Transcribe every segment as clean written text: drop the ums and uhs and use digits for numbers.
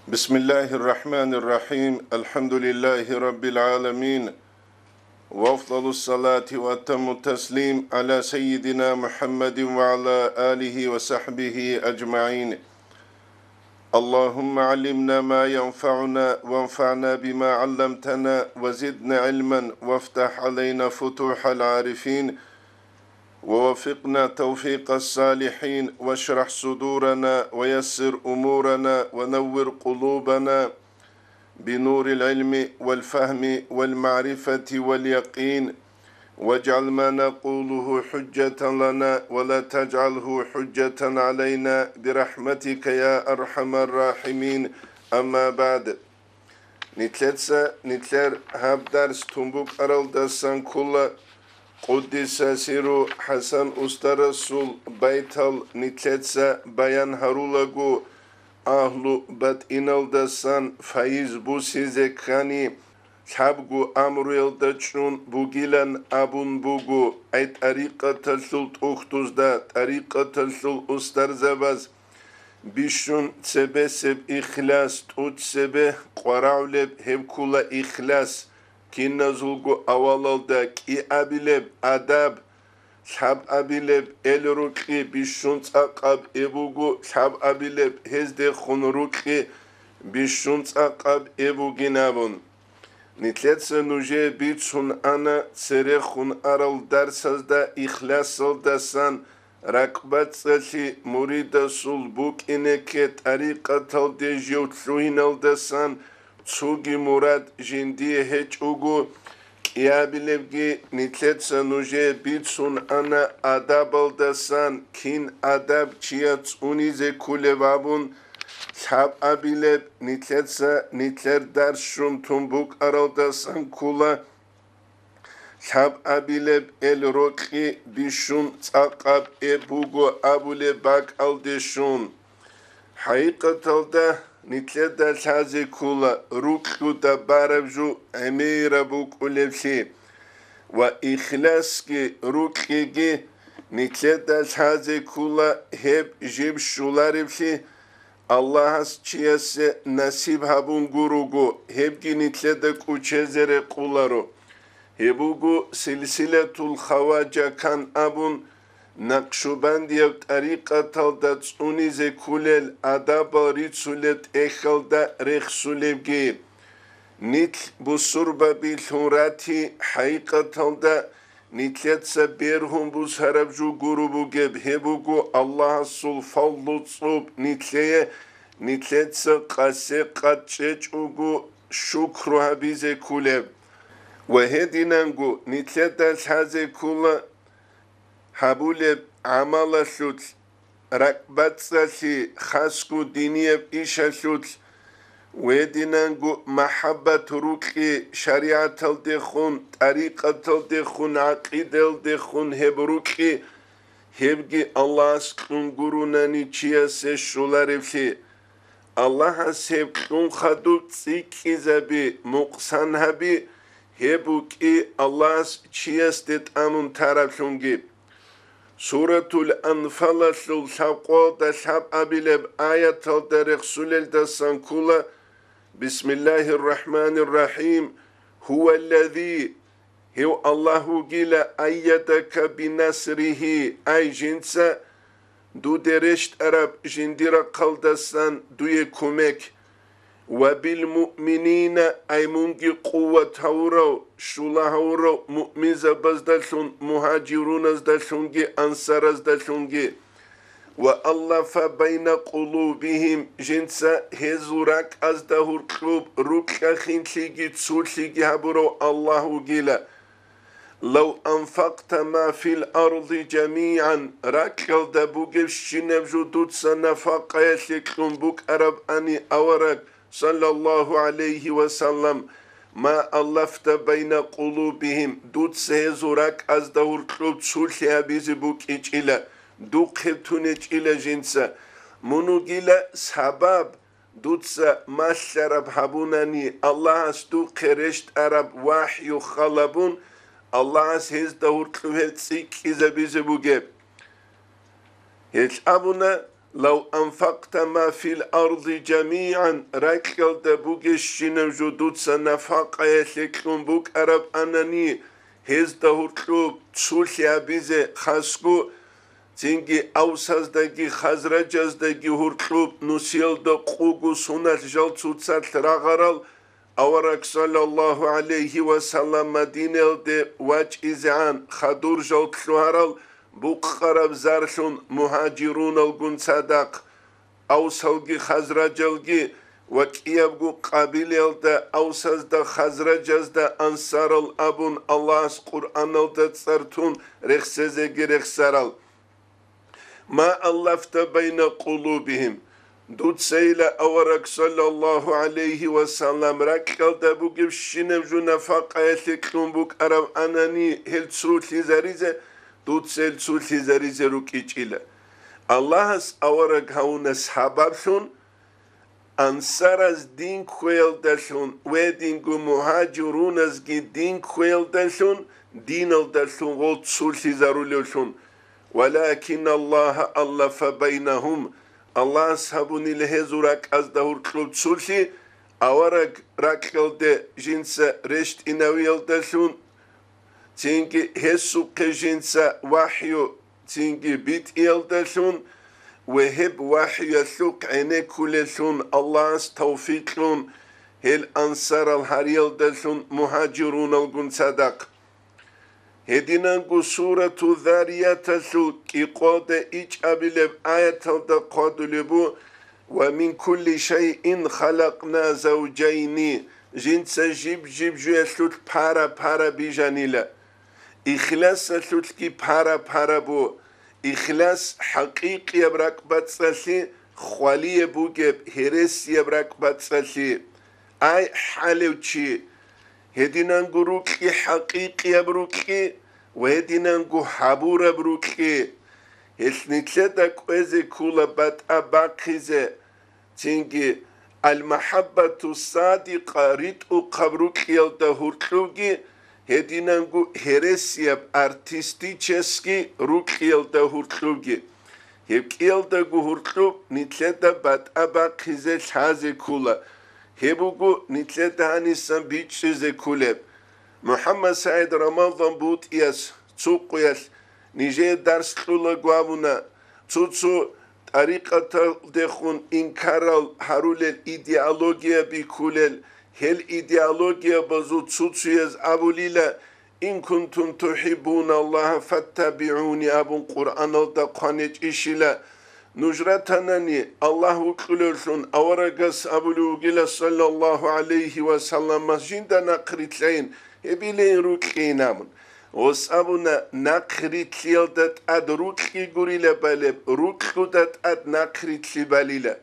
بسم الله الرحمن الرحيم الحمد لله رب العالمين وأفضل الصلاة وأتم التسليم على سيدنا محمد وعلى آله وصحبه أجمعين اللهم علمنا ما ينفعنا وانفعنا بما علمتنا وزدنا علما وافتح علينا فتوح العارفين ووفقنا توفيق الصالحين واشرح صدورنا ويسر أمورنا ونور قلوبنا بنور العلم والفهم والمعرفة واليقين واجعل ما نقوله حجة لنا ولا تجعله حجة علينا برحمتك يا أرحم الراحمين أما بعد نتلر هاب درس تنبوك أرال دسان كل قدس سيرو حسن أسترسول بيتال نتلتسا بيان هرولغو أهلو بات إنالدسان فايز بو سيزكاني حبغو أمرو يلدچون بوغيلان أبون بوغو أي طريقة تلسل تختوز دا طريقة تلسل أسترزباز بيشون تسبسب إخلاص تسبه قراولب هبكولا إخلاص كينازولغو أوالالدا كي أبيلب أدب شاب أبيلب الروكي بيشون تاقب إبوغو شاب أبيلب هزده خونروكي بيشون تاقب إبوغي نابون نتلتسا نوجه بيتسون أنا تسرخون أرال درسازدا إخلاصالدا سان رقبت سالي مريد سول بوك إنكي طريقة تالدي جوتلوهنالدا سان تسوغي مراد جندي هج اوغو كيابيلبغي نتلتسا نوجه بيتسون أنا أدابالدسان كين أداب چيات اونيزي كولبابون شاب أبيلب نتلتسا نتلر درشون تنبوك أرالدسان كولا شاب أبيلب الروكي بيشون تاقب إبوغو أبولي باك ألدشون حقيقة الده نتلدا شازي كولا روكو دا باربجو اميرا بوك أولفشي وإخلاصكي روكيجي نتلدا شازي كولا هب جيب شولاربشي الله چياس نصيب هبون گوروغو هبگي نتلدا كوچزر قولارو هبوغو سلسلة الخواجة كان أبون نقشبندية طريقة تلدت اونيزي كولل أدابا ريتسولت إخلدا ريخسوليبگي نتل بسربا بالهوراتي حقيقة تلدا نتلتسا بيرهم بوز هربجو گروبوگب هبوغو الله سول فالو تصوب نتلتسا قاسي قاتشيج اوغو شكرو هبيزي كولب وهدينانغو نتلتا شازي كولا حبولب عمالا شوت رقبت ساشي خاسكو دينيب إيشا شوت ويدينانغو محبة روكي شريعة الدخون طريقة الدخون عقيدة الدخون هبروكي هبجي الله سكون قروناني چياس شولارفشي الله سيبكون خدو تسيكي زبي مقصان هبي هبوكي الله چياس دت آمون طرفشونگي سورة الأنفال شل شاقو دا شاب أبيلب آية الدرق سلل دا سانكولا بسم الله الرحمن الرحيم هو الذي هو الله جل أيدك بنصره أي جنسا دو درشت عرب جندير قلدسان دوي كومك وبالمؤمنين أي منجي قوة هورو شولا هورو مؤمن زبزدشون مهاجرون زدشونجي أنصار زدشونجي وألف بين قلوبهم جنسا هزورك أزدهور قلوب روكا خنشيجي تسولشيجي هبرو الله جيلا لو أنفقت ما في الأرض جميعا راكل دبوغف شنبجو دوتسا نفاقا يشيكلون بوك أرب أني أورك صلى الله عليه وسلم ما ألفت بين قلوبهم دوت سيزورك أزدهور قلوب سولشي أبيزي بوك إجيلا دو خبتون إجيلا جنسا منو جيلا سبب دوتسا ما شرب حبوناني الله استو قرشت عرب وحي خلبون الله سيزدهور قلوب سيك إذا بيزي بوكيب هيش أبونا لو أنفقت ما في الأرض جميعا ركل دبوك الشنم جدود سنفاق يسلكم بوك أرب أناني هز دهورتلوب تسولي أبيزي خاسكو تنجي أوساز داجي خزرجاز داجي هورتلوب نسيل دا قوغو سونات جال تسوتسات راغرال أورك صلى الله عليه وسلم مدينة دي واج إزعان خدور جال تلوهرال بوق قرب زارشون مهاجرون الگون صدق أوسالگي خزرجالگي وكيابگو قابيل دا أوساز دا خزرجاز دا أنصار الأبون الله قرآن دا تسرتون رخصزيگي رخصرال ما ألفت بين قلوبهم دوت سيلا أورك صلى الله عليه وسلم ركال دابوك بشينم جو نفاق يثكلون بوك أرب أناني هل تسروت لزاريزة دوت سيل تسروت لزاريزة روكيج إلا الله أورك هون أصحابارشون أنصارز دين خويل داشون ودينگو مهاجرون ازگي دين خويل داشون دين داشون غول تسروت لزاروليوشون ولكن الله ألف بينهم الله سبوني لهزورك از دهور كلوب تسولشي أورك راكل ده جنس رشت إنويل دشون تينكي هسوك جنس وحيو تينكي بيت إيل دشون وهب وحيو سوك عيني كلشون الله توفيقلون هل أنصار الهريل دشون مهاجرون الگون صدق هدينانگو سورة الذاريات سو كي قود إيج أبلب آيات الدقاد لبو ومن كل شيء خلقنا زوجين جنس جيب جو يسلوت بارا بيجانيلا إخلاص سلوت كي بارا بو إخلاص حقيقي يبرك باتسالي خوالي بوجب هرس يبرك باتسالي أي حالوشي هدينانگو روكي حقيقي بروكي وهدينانگو حبور بروكي هسنتلتا كوزي كولا بات أباقيزي تنجي المحبة الصادقة ريتو قبروكي يلدهورتلوغي هدينانگو هرسيب ارتستيچسكي روكي يلدهورتلوغي هبكي يلدهورتلوغ نتلتا بات أباقيزي شازي كولا هبوغو نتلتا هانيسان بيتشيزي كولب محمد سعيد رمضان بوت إياس تسوق ياس نيجي درس لولا قوامنا تسو طريقة دخون إنكارل هارول الإيديالوجيا بيكولل هل إيديالوجيا بزو تسو ياز أبو ليلا إن كنتم تحبون الله فاتبعوني أبو قرآن الدقانيج إشيلا نجرتنني الله كلرشون أورقس أبو لغيلا صلى الله عليه وسلم مسجد نقرتلين هبيلين روكي نامن وسأبونا نقرتليل دات أد روكي غوريلا بالب روكي دات أد نقرتلي باليلا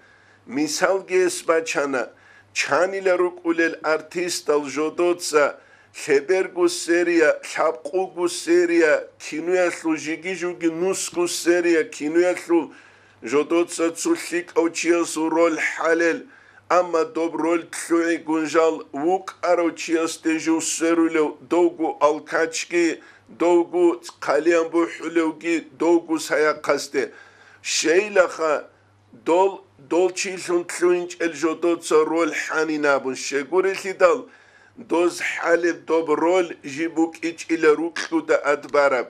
مثال جيس بچانا چانيلا روكولل ارتيست الجودوتسا خبرگو سيريا شابقوگو سيريا كينويا جيجي جوگي نوسكو سيريا كينويا جودوتسا تسوليك أو تشيلسو رول حلال أما دوب رول تلوعي جونجال ووك أرو تشيلس تجو سيرولو دوغو الكاتشكي دوغو قاليان بوحلوغي دوغو سايا قاسته شيلخا دول تشيلسون تلوينج الجودوتسا رول حاني نابون شيغوري لدال دوز حالب دوب رول جيبوك إيش إلى روكلو دا أدبارب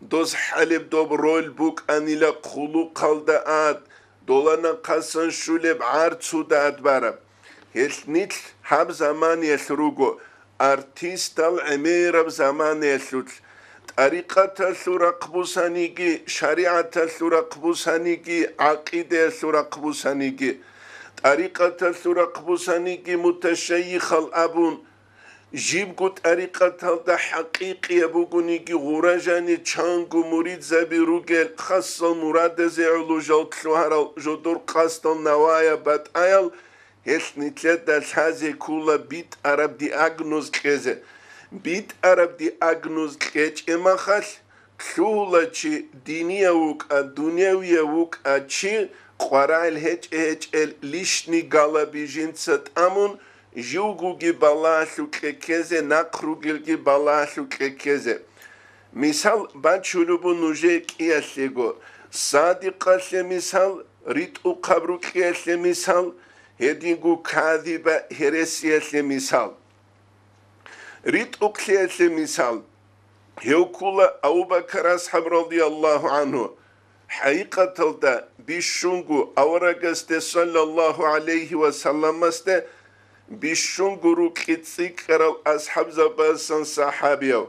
دوز حالب دوب رول بوك أنيلا قلو قلدا آد دولانا قاسن شولب عارد سودا أدبارب هل نيتل هاب زمان يسروغو ارتيستال عميرب زمان يسروغ طريقة تسو رقبوسانيكي شريعة تسو رقبوسانيكي عقيدة تسو رقبوسانيكي طريقة تسو رقبوسانيكي متشيخ الأبون جيبكو طريقة تلتا حقيقية بوغونيكي غوراجاني چانگو مريد زبي روغل خاصة مراد زعلو جلت شوهرال جدور قاستل نوايا بات آيال هش نتلت داش هازي كولا بيت عرب دي اغنوز كيزي بيت عرب دي اغنوز كيج اما خاش كولا چي دينيا ووك دنياوية ووك چي قرائل هج ليشني غالا بيجين ست امون جوجوجي بالاشو كيكيزي نقروجي بالاشو كيكيزي مثال بانشولوبو نوجيك إياسيغو صادقة مثال ريتو قبرو كيال مثال هدينغو كاذبة هرسية مثال ريتو كيال مثال هيوكولا أبو بكر أصحاب رضي الله عنه حقيقة الدا بيشونغو أورغست صلى الله عليه وسلم است بيشونغو روكيتسيك رال أصحاب زباسن صحابيو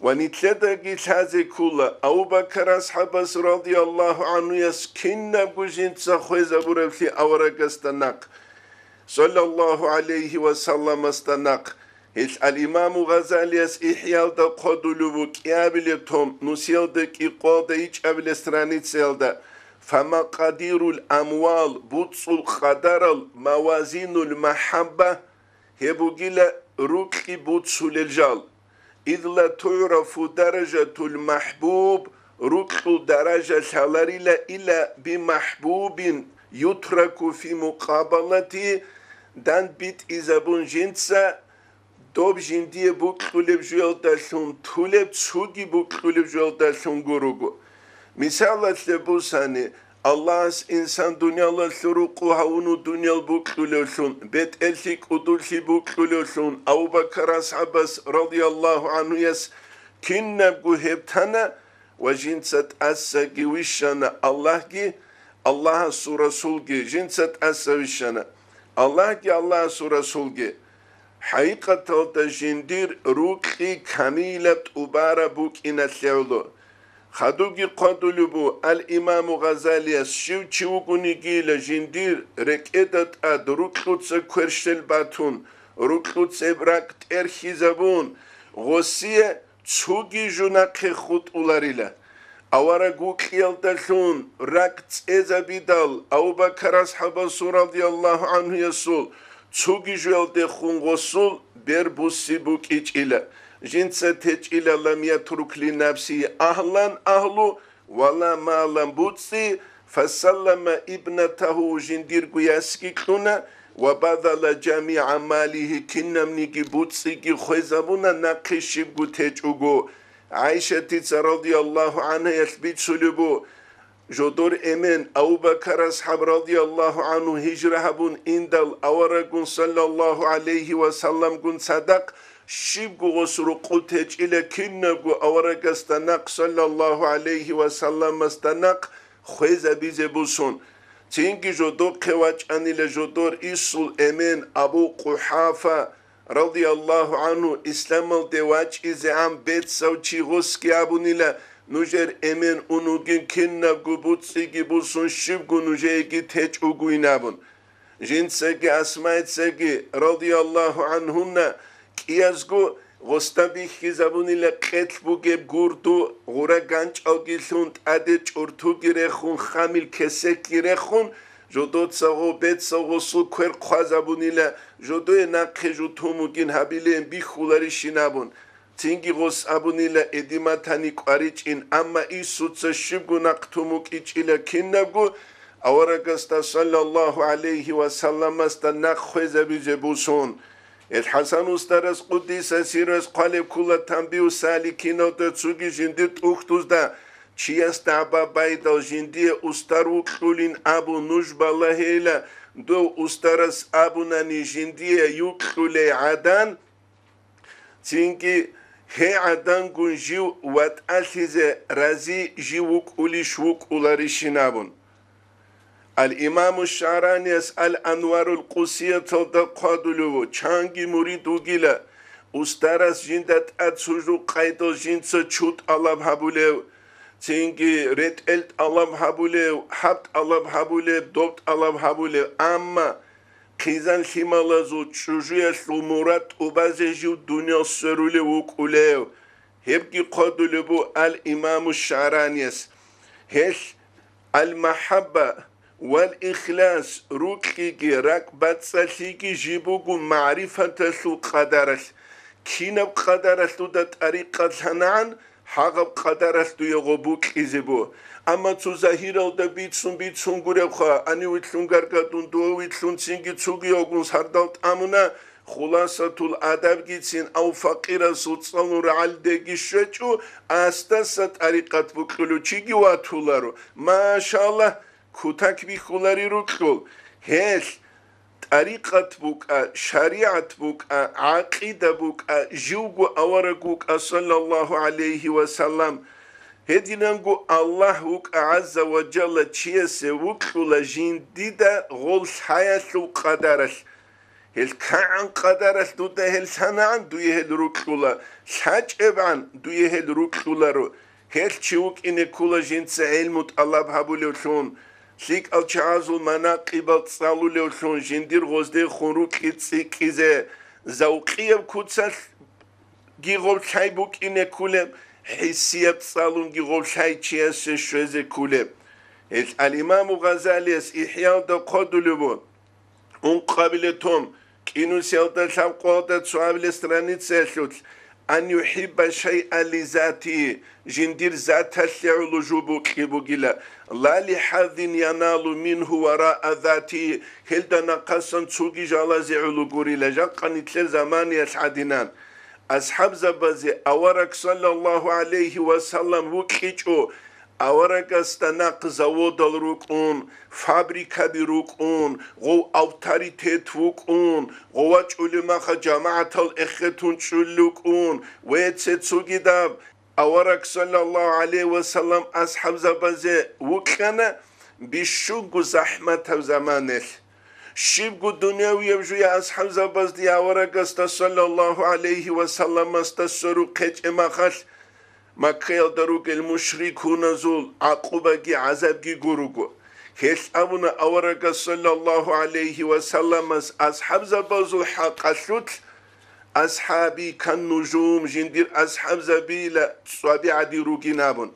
ونتلدى هذه كلها أبو بكر أصحاب رضي الله عنه يسكن بوجين تسخوز أبو رفلي أورغستناق صلى الله عليه وسلم استناق الإمام غزالي إحيال دا قدلو كيابل توم نسيل دا كي قود إيش أبل استرانيت سيل دا فما قدير الأموال بوتس القدر الموازين المحبة هبو جيلا روكي بوتس للجال إذ لا تعرف درجة المحبوب روكي درجة الهلاريلا إلا بمحبوب يترك في مقابلته دان بيت إزابون جنسا دوب جندية بوكلب جوال دالون تولب تسوغي بوكلب جوال دالون غروغو مثالة لبوساني الله إنسان دنيا للروقو هاونو دنيا بوكلولون بيت ألتك ودولشي بوكلولون أبو بكر أصحابس رضي الله عنه يس كنبغو هبتانا وجنسة أساقي وشانا الله سورة سولجي جنسة أسا وشانا الله سورة سولجي حقيقة تجندير روكي كاميلة أبارة بوك إن الثعلو خدوكي قدلبو الإمام غزالي الشيو تشيوكوني جيل جندير ركيدت أد روكلوتس كورشل باتون روكلوتس إبراك ترخي زبون غسية تسوغي جناقي خط أولاريلا أورا قوكيال دلون راكت إذا بدال أو بكر أصحاب رضي الله عنه يسول تسوغي جوال دخون غسول بربوسي بوك إلا جنسة تجيلا لم يترك لنفسي أهلو ولا مالا بوتسي فسلم ابنته جندير قياسكي كنا وبذل جميع ماله كنمنيكي بوتسي خوزابونا ناقشي بوتيجوغو عائشة رضي الله عنها يثبت سلبو جدور إمن أبو بكر أصحاب رضي الله عنه هجرة بون إندل أورغون صلى الله عليه وسلم قن صدق شبغو غسرو قلتج إلى كنبغو أورغ استناق صلى الله عليه وسلم استناق خويزة بيزي بوسون تينكي جدور قواج أني لجدور إسول إمن أبو قحافة رضي الله عنه إسلام الدواج إذا عم بيت سوچي غسكي أبو نيلا نوجر امن اونوگین کننبگو بوتسیگی بوسون شبگو نوجهگی تج اوگوی نبون جنسگی اسمایتسگی رضی الله عنهن کیازگو غستبی خیزبونی لقتل بوگب گوردو غورا گنج آگیلوند اده چورتو گیرخون خمیل کسک گیرخون جدود ساغو بیت ساغو سو کور خوازبونی ل جدوی نقه جو توموگین حبیلین بی خولاری شینبون تینگی غس ابونیلا ادیماتانی قاریچین اما ایسوتس شبگو نقتوموک ایچیلا کیننبگو اورگستا صلی الله علیه و سلم است نخوز بیجه بوسون الحسن استرس قدیس سیرس قالب کلا تنبیو سالیکینو دا تسوگی جندی تختوز دا چی است عبا بایدا جندی استرو کلولین ابو نجبا لحیلا دو استرس ابو نانی جندی یوکلولی عدن تینگی هي عدن گون جيو وات ألتزة رازي جيوك أولي شوك أولاري شنابون الإمام الشعراني يسأل أنوار القصية تلدقادلو چانگي مريدو گيلا استرس جندت أتسوجو قايدو جنسة چوت ألاب هبوليو تينگي ريت إلت ألاب هبوليو حبت ألاب هبوليو دوبت ألاب هبوليو أما خیزن خیمالازو چجوی سلمورات و بازیجو دنیا سروله وکولیو هبگی قدل بو الإمام الشعرانيس هش المحبة والإخلاص روكي ركبت سلسيكي جيبوغو معرفة سو قدرش كينب قدرش دا طريقة سنعن حقب قدرش دو يغبوك إزبو اما تو ظاهر دا بیتسون گوره خواه انی ویتلون گرگتون دو ویتلون چینگی چوگی آگون سردالت امونه خلاصة الادب گیتسین او فقیر سوتسان و رعال دگی شچو استاس طریقت بکلو چیگی واتولارو ماشاءالله كوتاك بخولاري ركول هل طريقة بوكا شريعة بوكا عقيدة بوكا جوجو أورقوكا صلى الله عليه وسلم هدينانغو الله وكا عز وجل تشيس وكلا جين ديدا غول حياة قدرش هل كان قدرش دودا هل سنان دوي هل ركلا شاج ابان دوي هل ركلا رو هل تشوك إن كلا جين علمت الله بهابو لوشون شيك الشعازو مناقب تصالو لوشون جندير غزدي خنروك كيزي زوقيب كوتسال جيغول شايبوك إن كولم حسيب صالون جيغول شاي تشيس شوزي كولم الإمام غزالي إحياء دا قدلبو قابلتهم كينو سيالتا شاقوالتا تسوابل استرانيت أن يحب شيء لذاته جندير ذات الشعر جوبو كيبو جلا لا لحظ ينال منه وراء ذاته هل دا نقصا تسوغي جالا زعلو قوري لجاقا نتلر زمان يسعدنان أصحاب زبازي أورك صلى الله عليه وسلم وكيشو أورك استناق زوود الركون فابريكا بركون غو أوتاريتيت وكون غواج علماء جماعة الإخوتون شلوكون ويتسوغي داب أورك صلى الله عليه وسلم أصحاب زبازي وكنا بشوق زحمة زمانه شيبقو الدنيا ويبجو يا أصحاب زباز دي أورك صلى الله عليه وسلم استسرو قيج إماخش ما كيل دروك المشركون زول عقوبة عذاب جروجو هيش أبونا أورك صلى الله عليه وسلم أصحاب زباز الحق أشوت أصحابي كالنجوم جندير أصحاب زبيلة صابي عدي روكي نابون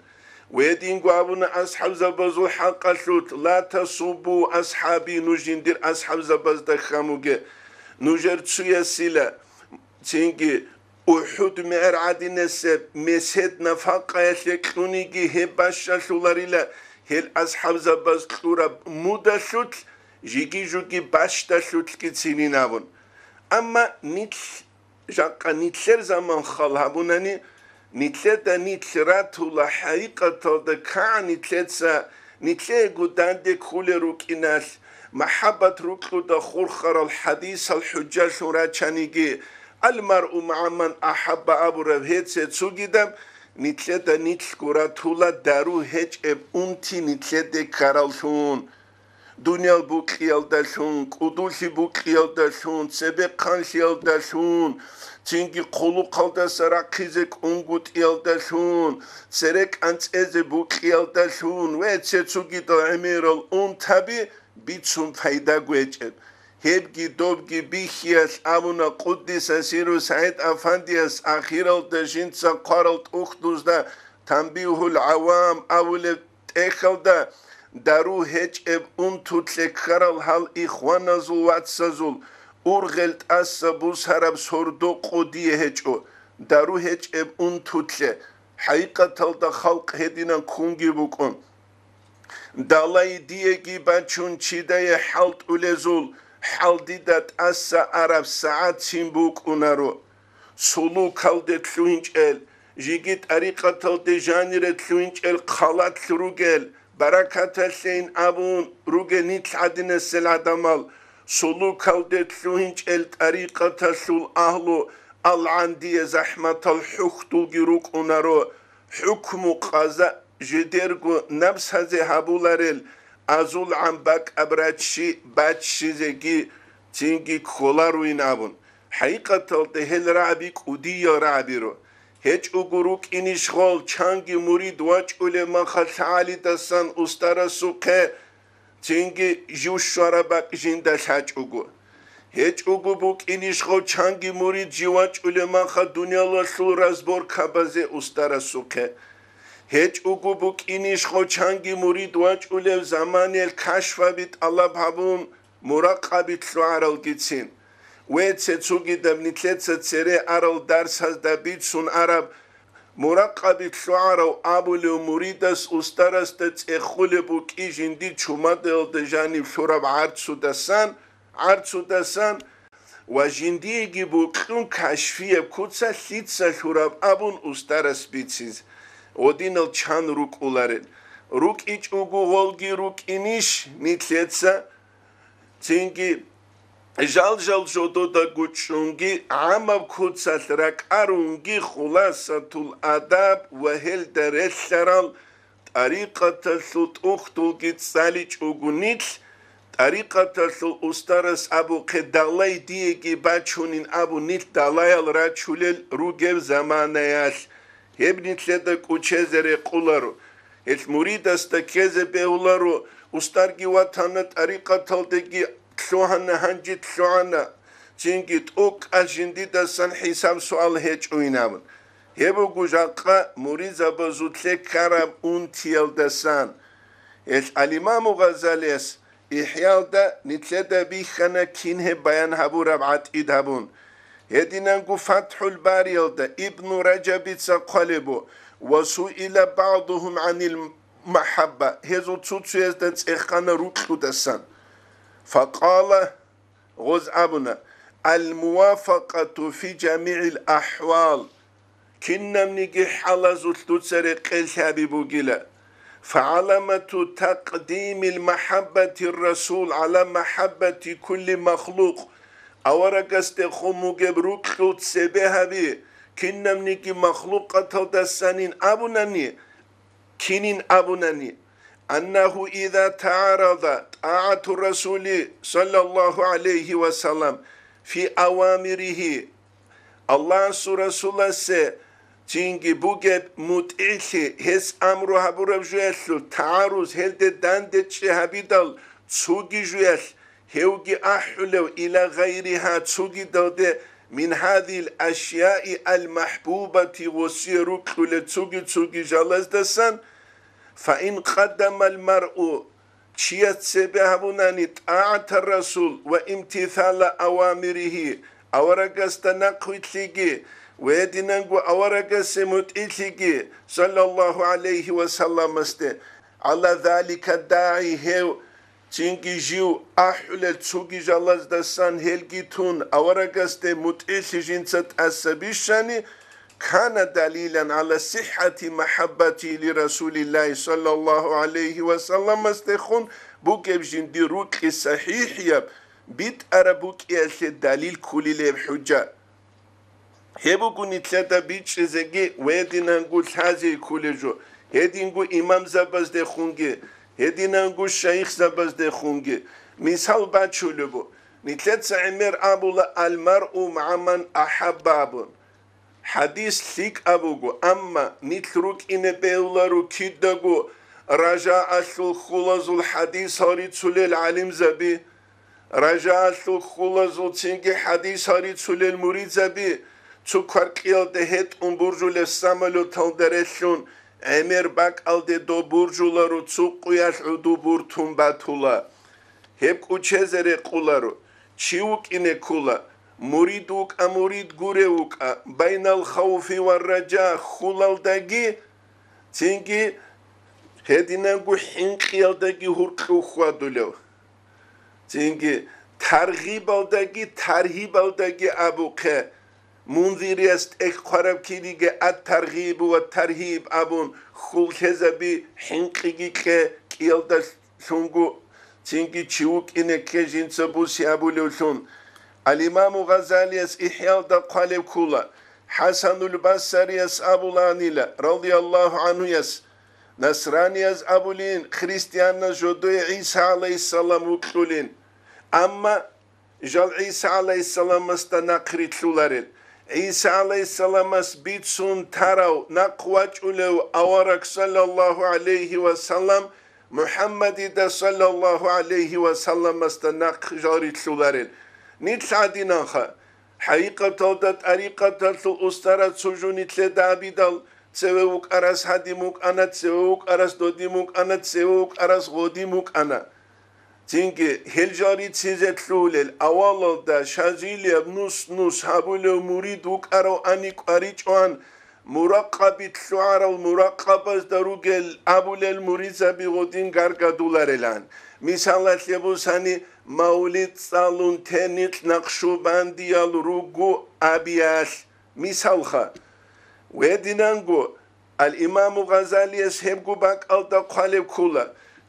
ويدين أبونا أصحاب زباز الحق أشوت لا تصبوا أصحابي نجندير أصحاب زباز دخاموغي نجر تسويا سيلا تنجي أحد مئر عدي نسب مسهد نفاقا يشكلونيكي هباشا شولاريلا هل أصحاب زباز كلورا مودا شوت جيكي جوكي باشتا شوت كتسيني نابون أما نيتش جاقا نيتشر زمان خالهابوناني نيتشتا نيتشراتو لحقيقة دا كا نيتشتا نيتشي قدان دي كولي روكيناش محبة روكلو دا خورخر الحديث الحجاج شوراتشانيكي المرء مع من أحب أبو ربهت سيتسوغيدم نيتلتا نيتلكورا تولا دارو هج اب أنتي نيتلتا كارالشون دنيا بوكيال داشون قدوشي بوكيال داشون سبقانش يال داشون تنجي قلو قلدا سراقيزك أنغوت يال داشون سرق أنت إزي بوكيال داشون ويت سيتسوغيدا عميرال أنتابي بيتسون فايدا قويجب هبجي دوبجي بيخياس أبونا قدس سيرو سعيد أفندياس أخيرال دجينسا قارلت أخدوز دا تنبيه العوام أولي تأخل دا دارو هج اب انتو تلكرال هال إخوانا زول واتسازول أرغلت أسا بوس هرب سردو قودي هجو دارو هج اب انتو تل حقيقة تلدا خلق هدينا كونجي بكون دالاي ديجي بانچون چيداي حالت أوليزول حال ديدات أسا عرب ساعات سيمبوك أونارو سولو كالدت لوينج جيجيت أريقة تلدي جانيرت لوينج قالات لروغل بركات السين أبون روغي نيتل عدنا السلعدمال سولو كالدت لوينج أريقة سول أهلو العندية زحمة الحكتو جيروك أونارو حكم قضاء جديرغو نفس هذه هابولارل أزول عن باك أبراتشي باتشي زيكي تينجي كولاروين أبون حقيقة تلتهل رعبيك وديا رعبيرو هيج أغروك إنيش غول چانجي مريد واج علما خلعالي دسان أستارا سوكي تينجي جوش شرابك جندش هاج أغو هيج أغبوك إنيش غول چانجي مريد جواج علما خل دنيا لسول رزبور كابازي أستارا سوكي هج أقوبك إنيش خوشانجي مريد واج أولي زماني الكشفة بيت الله بحبون مراقبة شعر الجتسين ويت ستسوغي دبنتلت ستسري أرل درس هز دبيت سن عرب مراقبة شعر وأبولي ومريدس أسترس تتأخولي بوك إيجين دي چومد الدجاني بشرب عرض سودسان وجنديجي بوكون كشفية بكوتسا ليتسا شرب أبون أسترس بيتسيز ودين الچان روك أولارين рук ичугу волги рук иниш нитлеца цинги жал жодода гучунги амав куцал ракарунги хуласатул адаб вахел дарелларал طريقة أختو سالج أغنيت طريقة أسترس أبو قدالي ديكي باتشونين أبو نيت دالاي الراتشولل روغيب زمانياش هبنيت لدك وچزر قولارو المريد استكيز بيولارو أسترغي واتانا طريقة تلدكي تلوهانا هنجي تلوهانا چينكي تأوك أجندي دسان حساب سؤال هيج وينامن هبو جاقا مريزا بزوتلي كرم تيال دسان الإمام غزاليس إحيال دا نتلدا بيخنا كينه بيان هبو ربعات إدهبون هدينانكو فتح الباريل دا ابن رجب تسقلبو وسئل بعضهم عن المحبة هزو تسوتسويز دا تسيخانا روكلو دسان فقال غز أبنا الموافقة في جميع الأحوال كنا منيجي حلزو تلوتسر قيل حبيبو جلا فعلامة تقديم المحبة الرسول على محبة كل مخلوق أورق استخمو جبروك تلوتسبها بي كنا منيجي مخلوقة تلدسانين أبناني كنين أبناني أنه إذا تعارض طاعة الرسول صلى الله عليه وسلم في أوامره الله رسول سي تينجي بوجب متعيشي هس أمرو هبورب جويسلو تعارض هلد داندتش هبيدال تسوغي جويس هيوغي أحلو إلى غيرها تسوغي دودي من هذه الأشياء المحبوبة وسيروك لتسوغي جالس دسان فإن قدم المرء تشيت سبهبناني طاعة الرسول وامتثال أوامره أورقست نقوتلقي ويدنانقو أورقس متئتلقي صلى الله عليه وسلم على ذلك الداعي هيو تنجي جيو أحلل تسوغي جالز دسان هلقيتون أورقست متئتلقين تتأسبيشاني كان دليلا على صحة محبتي لرسول الله صلى الله عليه وسلم استخون بوكب جندي روك صحيح يب بيت أربوك يالش دليل كل لب حجة هبوكو نتلتا بيتش زجي ويدنا نقول هذه كل جو هدي نقول إمام زبز دخونجي هدي نقول شيخ زبز دخونجي مثال باتشو لبو نتلتا عمر أبولا المرء مع من أحبابون حديث ليك أبوغو أما نتروك إن بيولارو كيدغو رجاء الخلص الحديث هاري تسولي العلم زبي رجاء الخلص تنجي حديث هاري تسولي المريد زبي تسوكر قيال دهت برجو لساملو تلدرشون أمير باك ألدي دو برجو لارو تسوكو يشعدو برتون باتولا هبكو چزري قولارو چيوك إنه كولا مريدوك أمريد غوريوك بين الخوف والرجاء خلال داقي تنجي هدينانقو حنقيال داقي هرقو خوادولو تنجي ترغيب داقي ترهيب داقي أبوكي منذيري است اخقرب كيديگه الترغيب والترهيب أبون خل كذبي حنقيگي كيال دا شنگو تنجي چيوك إنه كجين سبوسي أبولوشون الإمام غزالي إحيال دا قالب كولا حسن البصري أبولانيلا رضي الله عنه يس نصراني أبولين خريستيان جدوي عيسى عليه السلام وكتولين أما جال عيسى عليه السلام استنقري تلولارين عيسى عليه السلام بيتسون تراو نقواج أولو أورك صلى الله عليه وسلم محمد دا صلى الله عليه وسلم استنق جاري تلولارين نتلعدي ناخا حقيقة تودت أريقة الأسترة سجوني تلدابيدال تسووك أرس هديموك أنا تسووك أرس دوديموك أنا تسووك أرس غوديموك أنا تنجي هلجاري تسيزت لولل أولا دا شازيلي بنوس هابولو مريدوك أرو أنيك أريجوان مراقبة شعر المراقبة دروجل أبول المريزة بغدين غارقا دولارلان مثالات يبوساني مولد صالون تنيت نقشوبانديال روغو أبياش مثالخا ويدينانغو الإمام غزالي يسهب قباك ألدا قالب كولا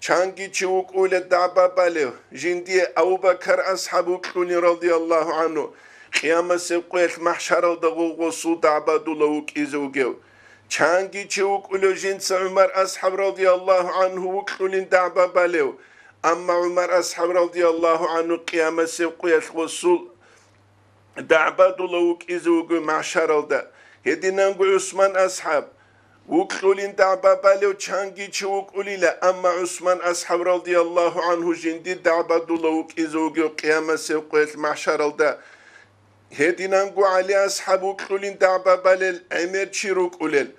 چانگی چوک اول دعبا بالو جندي أبو بكر أصحاب كلوني رضي الله عنه قيامة سبقيت محشر الدغو غصو دعبا دولوك إزوغيو چانگی چوک اول جنس عمر أصحاب رضي الله عنه وكلوني دعبا بالو أما عمر أصحاب رضي الله عنه قيامة سبقيت غصو دعبا دولوك إزوغيو محشر الدا هدينانغو عثمان أصحاب وكلولين دعبا بالو چانگي چوك أوليلا أما عثمان أصحاب رضي الله عنه جندي دعبا دولوك إزوغيو قيامة سوقيت محشر الدا هدينانغو علي أصحاب وكلولين دعبا بالل عمر چيروك أوليل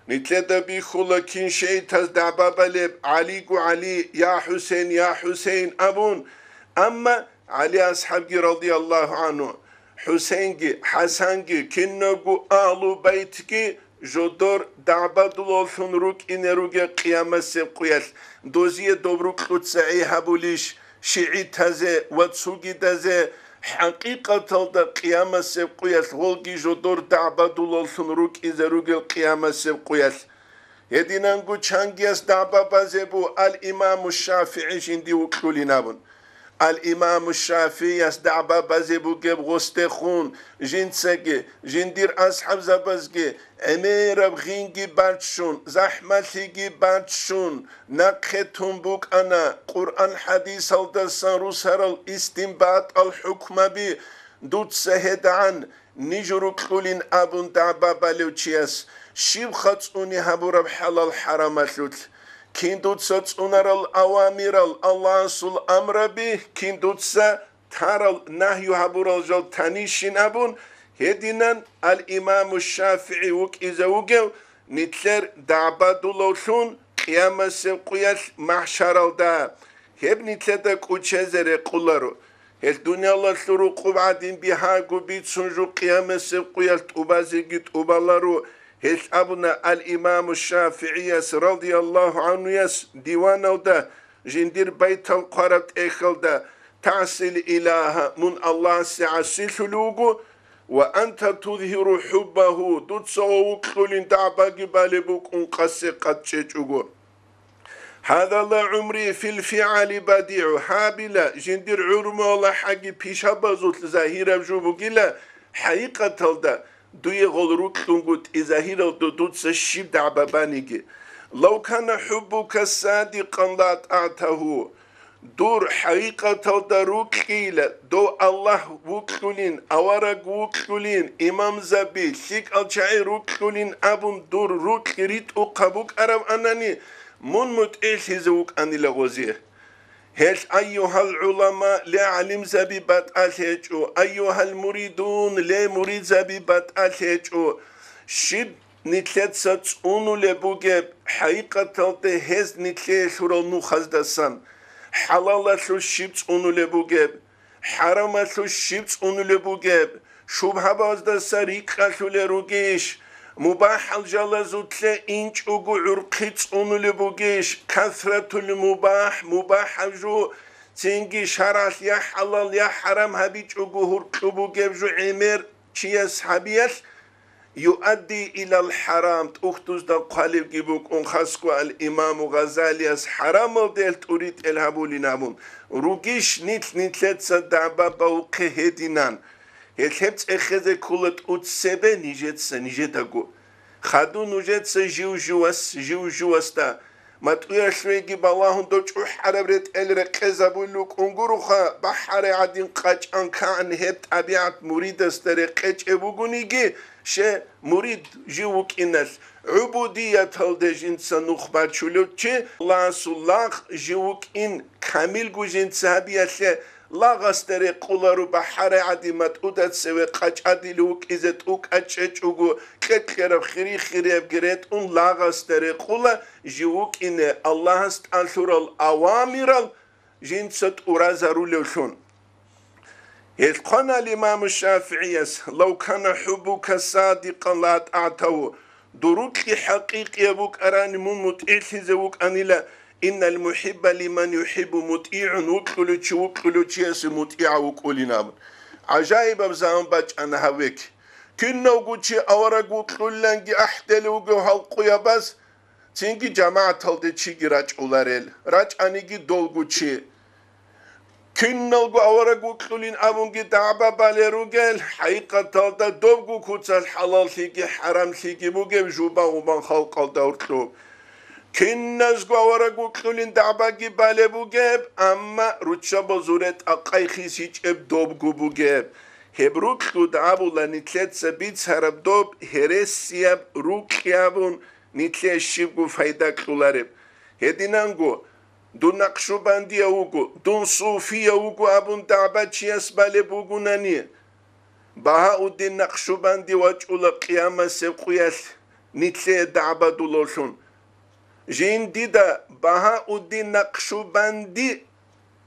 نتلدا بيخولا كين شيء تز دعبا بالب علي قو علي يا حسين أبون أما علي أصحاب رضي الله عنه حسين حسن كنغو آلو بيتكي جودور دعبا دولولفون روك إنروغي قيامة سبقيال دوزيه دوبروك قدسعي هبوليش شيعي تازي واتسوغي تازي حقيقة تلدا قيامة سبقيال غولغي جودور دعبا دولولفون روك إنروغي قيامة سبقيال يدينانغو چانگياس دعبا بازيبو الإمام الشافعي جندي وكلولي نابون الإمام الشافعي يسدعبا بازيبو جيب غستخون جنسكي جندير أصحاب زبازكي أمير بغينجي باتشون زحمتيجي باتشون نقختهم بوك أنا قرآن حديث الدسان روسر الاستنباط الحكم بي دوت سهد عن نجرو كلين أبون دعبا بالوچياس شيب خطوني هبو رب حلال حرامتلوت كيندوتسا تونر الأوامر الله سل أمر به كيندوتسا تار النهي هبور الجل تنيشين أبون هدينان الإمام الشافعي وك إذا وجو نتلر دعبا دولوشون قيامة سبقيال محشر الدا هب نتلر كوچزر قلرو الدنيا الله سلو قبعدين بها قبيت سنجو قيامة سبقيال تبازيجي تبالرو هيش أبونا الإمام الشافعي رضي الله عنه يس ديوان ده جندير بيت القرب إخل ده تعسل إله من الله سعسل لوجو وأنت تظهر حبه دوتسوك لين دعباق بالبوك انقصي قد تشجوغو هذا لا عمري في الفعل بديع هابلا جندير عرمو الله حقي بيشابزوت زهيرة بجوبو جلا حقيقة ده دوية غلروك تنقود إذا هيرو دودوت سشيب دعبابانيجي لو كان حبك صادقا لا تعته دور حقيقة دروك قيلة دو الله وكلين أورق وكلين إمام زبي شيك الجعي وكلين أبن دور روك ريت أقبوك أرم أنني من متئيش هزوك أني لغوزيه هل أيها العلماء لا علم زبيبات ألهجو أيها المريدون لا مريد زبيبات ألهجو شد نتلت ستونو لبوغب حقيقة تلته هز نتلت شرال نوخز دسان حلال شو شبت اونو لبوغب حرام شو شبت اونو لبوغب شبه باز دساريك شو لروغيش مباح الجلازوت إنش أجو عرقيت أنو لبوجيش كثرة المباح مباح جو تنجي شرع يا حلال يا حرام هبيج أجو هرقبو جو عمر تشيس حبيش يؤدي إلى الحرام أختوز دا قالب جيبوك أنخسكو الإمام غزالي أس حرام ديل تريد الهبولي نامون روجيش نتلت صدعبا بوقه دينان هلهبت اخذ كولت أتسبه نجتاقو خادو نجتس جوجواس دا ما تقياشويجي بالله دوش حربرت الرقزة بولوك انقروخا بحر عدين قاج انكان هبت أبيعت مريد استرقج ابوغونيجي شه مريد جيوك إنس عبودية هلده جنسا نخبات شلوكي الله سلاخ جيوك إن كامل جو جنسا هبيا لا غستري قولارو بحر عدي متعودت سوي قاج عدي لوك إزت اوك أتشجوغو كتكرب خريب جريت لا غستري قولا جيوك إن الله استأثر الأوامر جنسة أرازارو لوشون يتقن الإمام الشافعي لو كان حبك صادقا لا تعتو دروك حقيقي يبوك أراني من متئل زوك أنيلا إن المحب لمن يحب مطيع وكلوتش يس مطيع وكلنا عجائب بزام باج أنا هويك كنا وقتشي أورق وكلنجي أحتل وقو بس تينجي جماعة تلدتشي راج أولاريل راج أنيجي دولغوتشي كنا وقو أورق وكلين أبونجي دعبا باليروغيل حقيقة تلدا دوغو كوتسال حلال ثيجي حرام ثيجي بوغيب جوبا وبان خلق الدورتلو كنا زغو أورق وكلين دعباجي بالي بوغيب أما روتشا بزورت أقاي خيسيج اب دوغو بوغيب هبروك خود عبولا نتلت سبيت سرب دوب هرسياب روك يابون نتلت شبگو فايداك خلارب هدينانگو دون نقشبندی اوگو دون صوفی اوگو ابون دعبت چی اسباله بوگو ننیه بهاءالدین نقشبندی وجه قیامت سبقیت نتله دعبت دولشون جین دیده بهاءالدین نقشبندی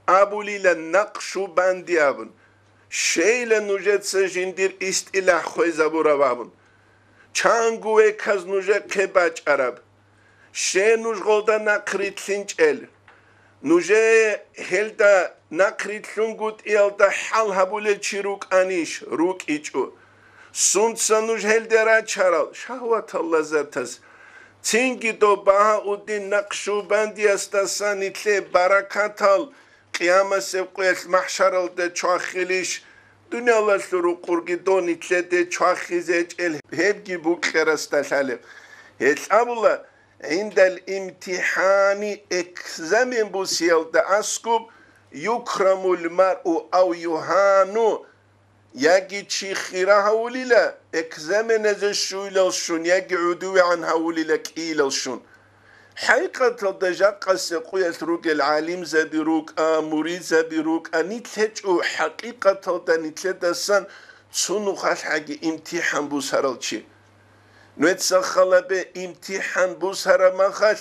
ابولیل نقشبندی ابون شیل نوجت سجندیر است اله خویزه برا بابون چانگوه کز نوجه قباج عرب شی نوج غلدا نقرید سنجل نوجه هلدا نقرید لنگود ایلدا حال هبوله چی روک انیش روک ایچو سونتسا نوج هلدا را چرال شهوت الله زرتز تینگی دو بهاءالدین نقشبندی استاسان ایتله برکاتال قیامت سبقیت محشرال ده چاخیلیش دنیاlar suru kurgi don itlede çakhizec el hepgi bu kerastashale hesabullah indel imtihani ekzamin bu siyalda askub yukramul mar'u av yuhanu yagi çikhira havlila ekzamin ez şuyla şun yagi uduvi an havlila kila şun حقيقة الدجاج قيت روك العالم زبيروك مريد زبيروك أنيت هجو حقيقة الدنيت لدسان تسونو خال حاجة امتحان بوسهرالشي نويت سخلا به امتحان بوسهرا ما خال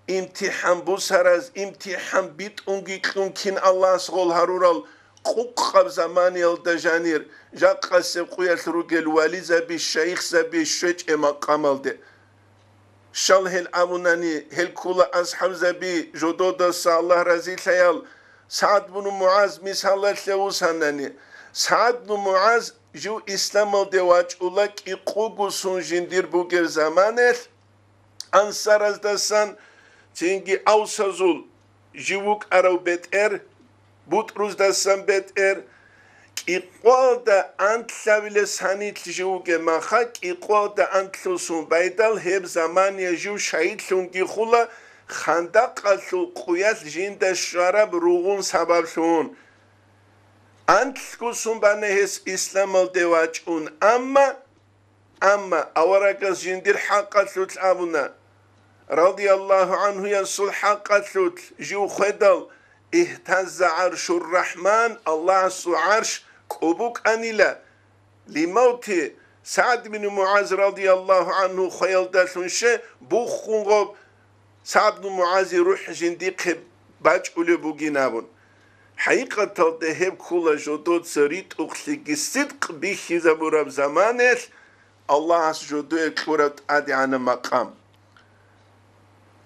امتحان بوسهراز امتحان بيت اونجي كن الله سغول هارورال قوق قب زماني الدجانير جاق قيت روك الوالي زبي الشيخ زبي الشيخ اما قامل ده شال هل أموناني هل كولا أصحاب زبي جدودا الله رضي الله سعد بن معاذ مثال لوسانني سعد بن معاذ جو إسلام الدواج أولك إقوغو سنجندير بوغر زمانه أنصار دسان تنجي أوسازول جوك أرو بيت بطرس دسان بيت إقوال دا أنتلابيل سانيت جوغ مخاك إقوال دا أنتلوسون بايدال هب زمان يجو شايد لونجي خولا خاندق أسو قويات جين دا شراب روغون سبب شون أنتلوسون بانهس إسلام الدواجون أما أوراقس جندير حقات لوت أبونا رضي الله عنه ينصل حقات لوت جو خدل اهتز عرش الرحمن الله سو عرش قبوك أنيلا لموت سعد بن معاذ رضي الله عنه خيال داشون شيء بوخون غب سعد بن معاذ روح جنديق باج أولي بوغينابون حقيقة تلدهب كولا جدود سريت أخلق الصدق بيخي زبورب زمانه الله جدود كورت أدي عن مقام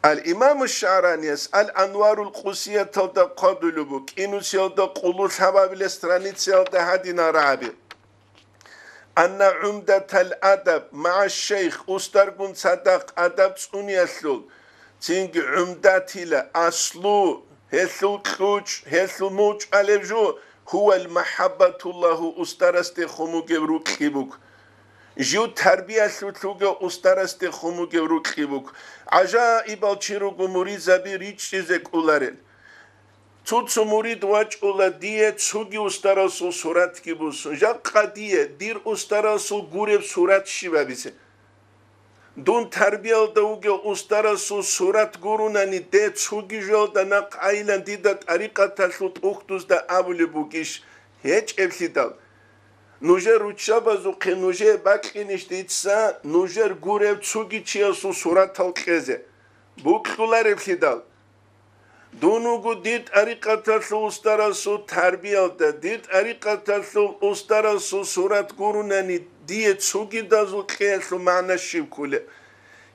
الإمام الشعراني يسأل أنوار القوسية تلدا قابل بك إنو سيلدا قلو سبب الاسترانيت سيلدا هدينا رابي أن عمدة الأدب مع الشيخ أسترقون صدق أدب سوني أسلول تنج عمدة لا أصلو هسلو كوش هسلو موج ألبجو هو المحبة الله أسترست خمو جبروك خيبوك جو تربیه سوتلوگه استرست خموگه رو خیبوک عجایب الچیروگو مرید زبی ریچ چیزه کولارل توتسو مرید واج اولا دیه چوگی استراسو صورت کی بوسون جا قدیه دیر استراسو گورب صورت شی ببیسه دون تربیه دوگه استراسو صورت گورونانی ده چوگی جل دنق ایلن دیدت اریقات تلوت اختوز ده اولی بوگیش هیچ افلیدال نوجر روچابازو که نوجر باکینش دیتسا نوجر گوره چوگی چیاسو صورت تلقیزه بوکلار افلیدال دونوگو دید اریقاتاسو استراسو تربیه ده دید اریقاتاسو استراسو صورت گورونانی دیه چوگی دازو خیاسو معنی شیب کوله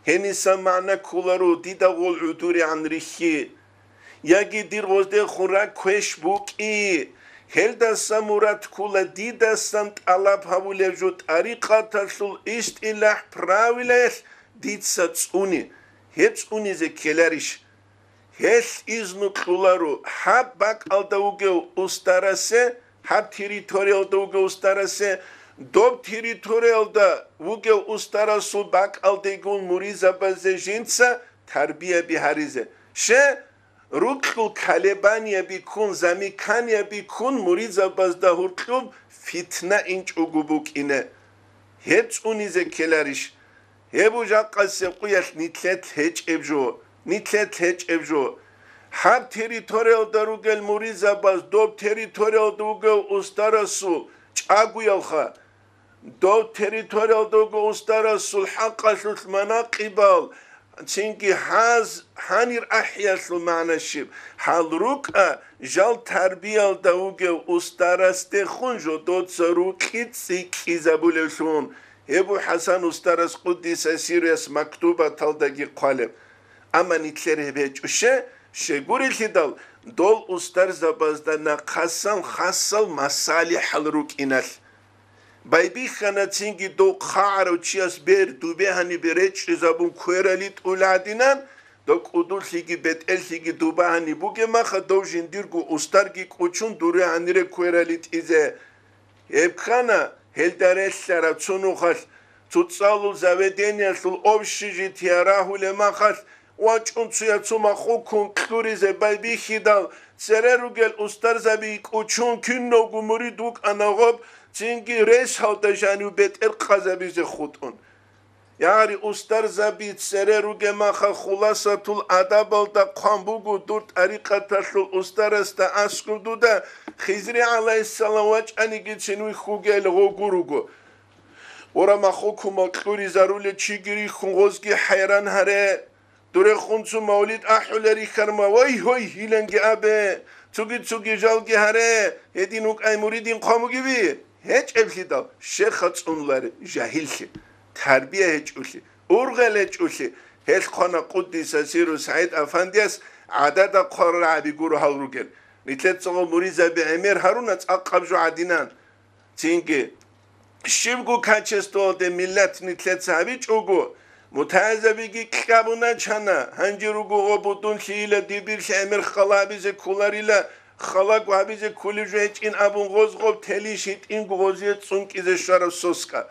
هنیسا معنی کولارو دیده غول عدوری عن ریخی یکی دیر غزده خورا کش بوکی هلدسا مراد كولا ديدسا طلب هاولجو طريقة تسول استلاح براويلس ديتسا تسوني هتسوني زي كيلاريش هس إزنو كولارو حب باك الدوغو استرسه حب تيريتوريال دوغو استرسه دوب تيريتوريال دا وغو استرسو باك الدوغو مريزا بزجينسا تربية بهاريزه شه ركل كالبانيا بيكون زميكانيا بيكون مريزا بزدا هركلوب فتنة انچ اگوبوك اینه هيتس اونيزه كلاريش هبو جاقا سيقويش نتلت هيچ ابجو هب تريتوريال داروغل مريزا باز دوب تريتوريال دوغو استارسو چاگويالخا دوب تريتوريال دوغو استارسو الحقا المناقبال çünkü hanir ahyasıl manaşib halruka jal terbiyal davuge ustaraste khunjo dotsaru kitsi kizabuleshun Ebu Hasan ustaras Quddis Sirius maktuba taldagi qalem ama nitleri beçuşe şeguril hidal dol ustar zabazda na khassal masalih halruk inal Baybi khana tingi do kharo chias ber dube hani bereç zabun kueralit uladinan do qudul sigi betel sigi duba hani buge maxa do jindirgu ustargi quchun dure hanire kueralit ize ebkhana heldareslara tsunukhas tutsalu zavedeniasul obshiji tiarahule makhas waçuntsuya tsuma khukun klurize baybi khidal sererugel ustar zabi quchun kinno gumuri duk anagob çünkü reis halda janu beter qazabize khutun yani ustar zabit sereruge maha khulasatul adabalda qambugu dur tariqatasul ustarasta askurdu da Xizri alayhissalam vaçani geçenu khugel gogurugo ora makhukuma quri zarule chigiri khungozgi hayran hare dure khunsu maulid ahuleri kharma vay hoy hilengi abe tsugi jalgi hare edinuk ay muridin qamu gibi Hiç evlidal şeyhat onları jahilsi terbiye hiç uli urgel hiç uli hiç kana Kuddisa Siru Said Efendiyas adada qarra abi guru halrugel nitlet soğuk muriza bi emir harunat akkabju adinan çünkü şivgu kaçesto de millet nitlet sahibi çoğu mutazabigi kitabına çana hancirugu obudun şiile dibir emir khalabize kularıyla Xalaq vabize kulüjet in abun gozgov telişit in goziyet sunk ize şaraf soska.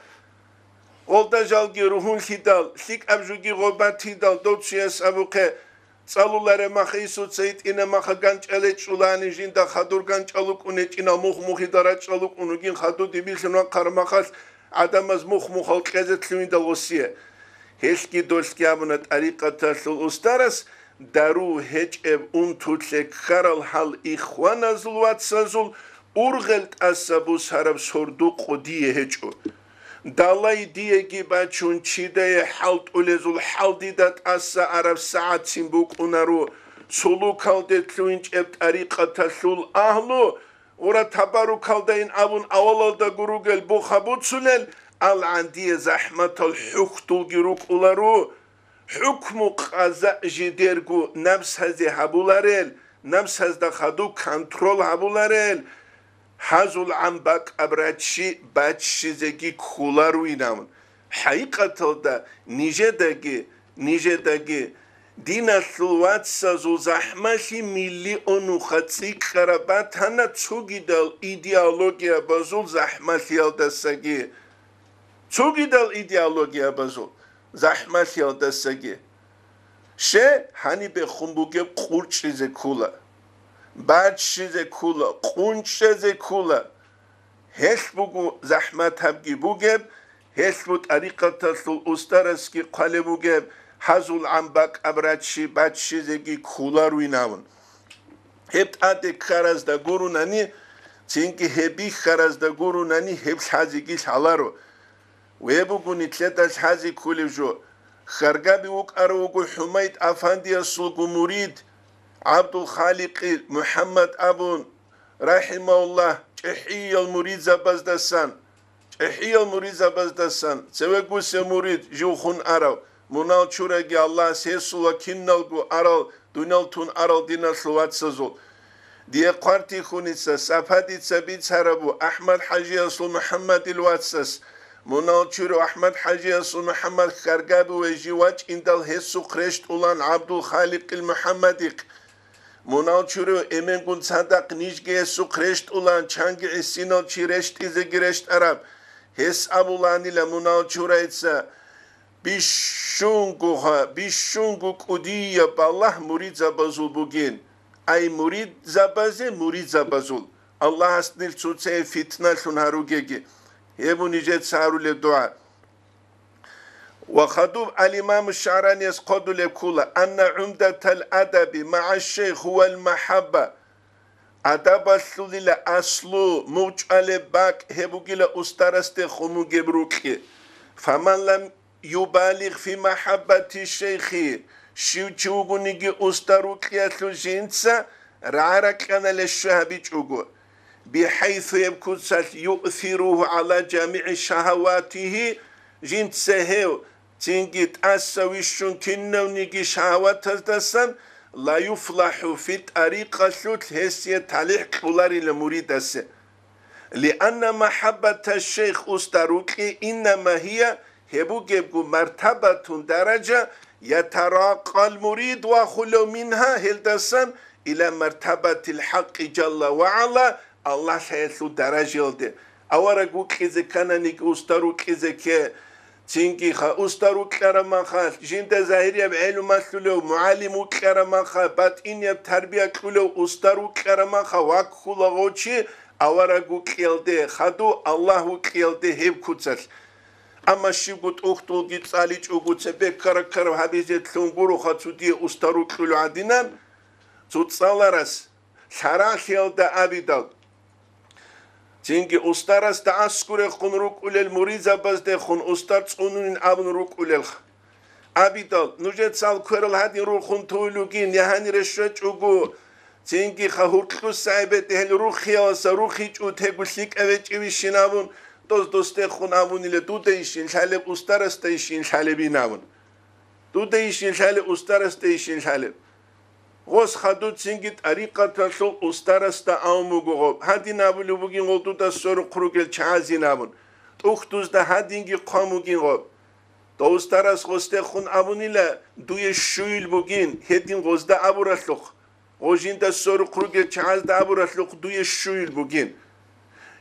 Olda jalgi ruhun hidal, sik abjugi gobat hidal, dotsiyas abuke, tsalulare mahi sutsayit ine maha ganç eleç ulani jinda khadur ganç aluk uneç ina muh hidaraç aluk unugin khadu dibilsina karmakhas adamaz muh halqezet lüinda gosiye. Heski doski abuna tariqata sul ustaras, Daru hiç ev tutle karal hal ihvanazul vatsazul urgelt asabu sarab sordu qodiye hiç o. Dalay diye gibi çunçideye halt ulezul haldidat asa arab saat simbuk unaru solu kaldet luinç ev tariqata sul ahlu ora tabaru kaldayin abun avalalda gurugel bu habutsulel al andiye zahmatal huktul giruk ularu Hükmü qaza jidergu nefs hazi habularel, nefs hazda khadu kontrol habularel, hazul ambak abraçi batşizegi kularu inamın. Haqiqatalda nijedagi dina sulvatsa zu zahmasi milli onu khatsi karabat hana tsugidal ideologiya bazul zahmasi aldasagi. Tsugidal ideologiya bazul. Zahmet yaldasagi. Hani be khumbuge qurchize kula. Bachize kula, qunchize kula. Hesbugu zahmet habgi bugeb, hesbut ariqatasul ustaraski qale bugeb, hazul ambak abrachi bachizegi kula ruinavun. Hep ade karazda gurunani, çünkü hebi karazda gurunani hep hazigi halaru. ويبقوا نتلاتة حازي كل جو خرقابي وقروقو حميد أفاندي السلق مريد عبد الخالق محمد أبون رحمه الله جحي المريد زبازدسان سوى مريد جو خون أرو منال چورگی الله سیسولا کینالگو ارال دونال تون ارال دینا سلوات سزول دي قارتي خونيسا سافادي تسبيت سربو أحمد حاجي أصل محمد الواتسس منالشورو أحمد حاجي أصل محمد خرقاب وجيواج إندال هسو خرشت أولان عبد الخالق المحمديق منالشورو إمن قن صدق نيجي هسو خرشت أولان چانگي إسينال چي رشت إزاقي رشت عرب هس أبولاني لمنالشورو إتسا بيشونغو قدية بالله مريد زبازول بوغين أي مريد زبازي مريد زبازول الله أسنل تسوتسي فتنة شنهاروغيكي يبو نجد سارو للدعاء وخدوب الإمام الشعراني يسقط لكولا أن عمدة الأدب مع الشيخ هو المحبة أدب الثلل أصلو موجعل باك هبوغيلا أسترست خمو جبروكي فمن لم يبالغ في محبة الشيخ شو تشوغو نيجي أستروكي أثلو جينسا رعرك أنا للشهبي تشوغو بحيث يبكو يؤثره على جميع شهواته جنسه تنجي تأسوي الشون كنو نيجي شهوات تزدسن لا يفلح في طريقة شوت هسية تعليق قولاري لمريد لأن محبة الشيخ أستروكي إنما هي هبو مرتبة درجة يتراقى المريد وخلو منها هلدسن إلى مرتبة الحق جل وعلا الله سيسو درجة ده أورا كيزي كان نيك أستروك إذا كي تنكي خا أستروك كرما خا جنت ظاهرية بعلم مسلو معلم كرما خا باتين يب تربية كلو أستروك كرما خا وكل غوشي أورا كيل ده خدو الله كيل ده هب كتسل أما شيبوت أختو جيت ساليج أقول سبك كركر وحبيزة تلونغورو خاتو دي أستروك كلو عدينان تتصالرس شراخيل ده أبيدال تينجي أسترس تعسكر خون روك أول المريضة بس ده خون أسترس خونين أبن روك أولخ أبيدال نوجد سال كرل هادي روك خون تولوجين يهاني رشوش أقول تينجي خهوركلو سايبة تهل روك خياس روك هيج أتهقل شيك أبيج إبشينابون دوست خون أبوني لدوده إيشين شالب أسترس تيشين شالبين أبون دوده إيشين شالب أسترس تيشين شالب غوس خدو تسنجت طريقة تلو أسترستا أوموغو هادي نابلو بوغين غلطو دا سورو قروغل چازي نابون تختوز دا هادينجي قاموغين غو دا أسترس غوسته خون أبوني لا دوي شويل بوغين هدين غوز دا أبو رسلوخ غوزين دا سورو قروغل چاز دا أبو رسلوخ دوي شويل بوغين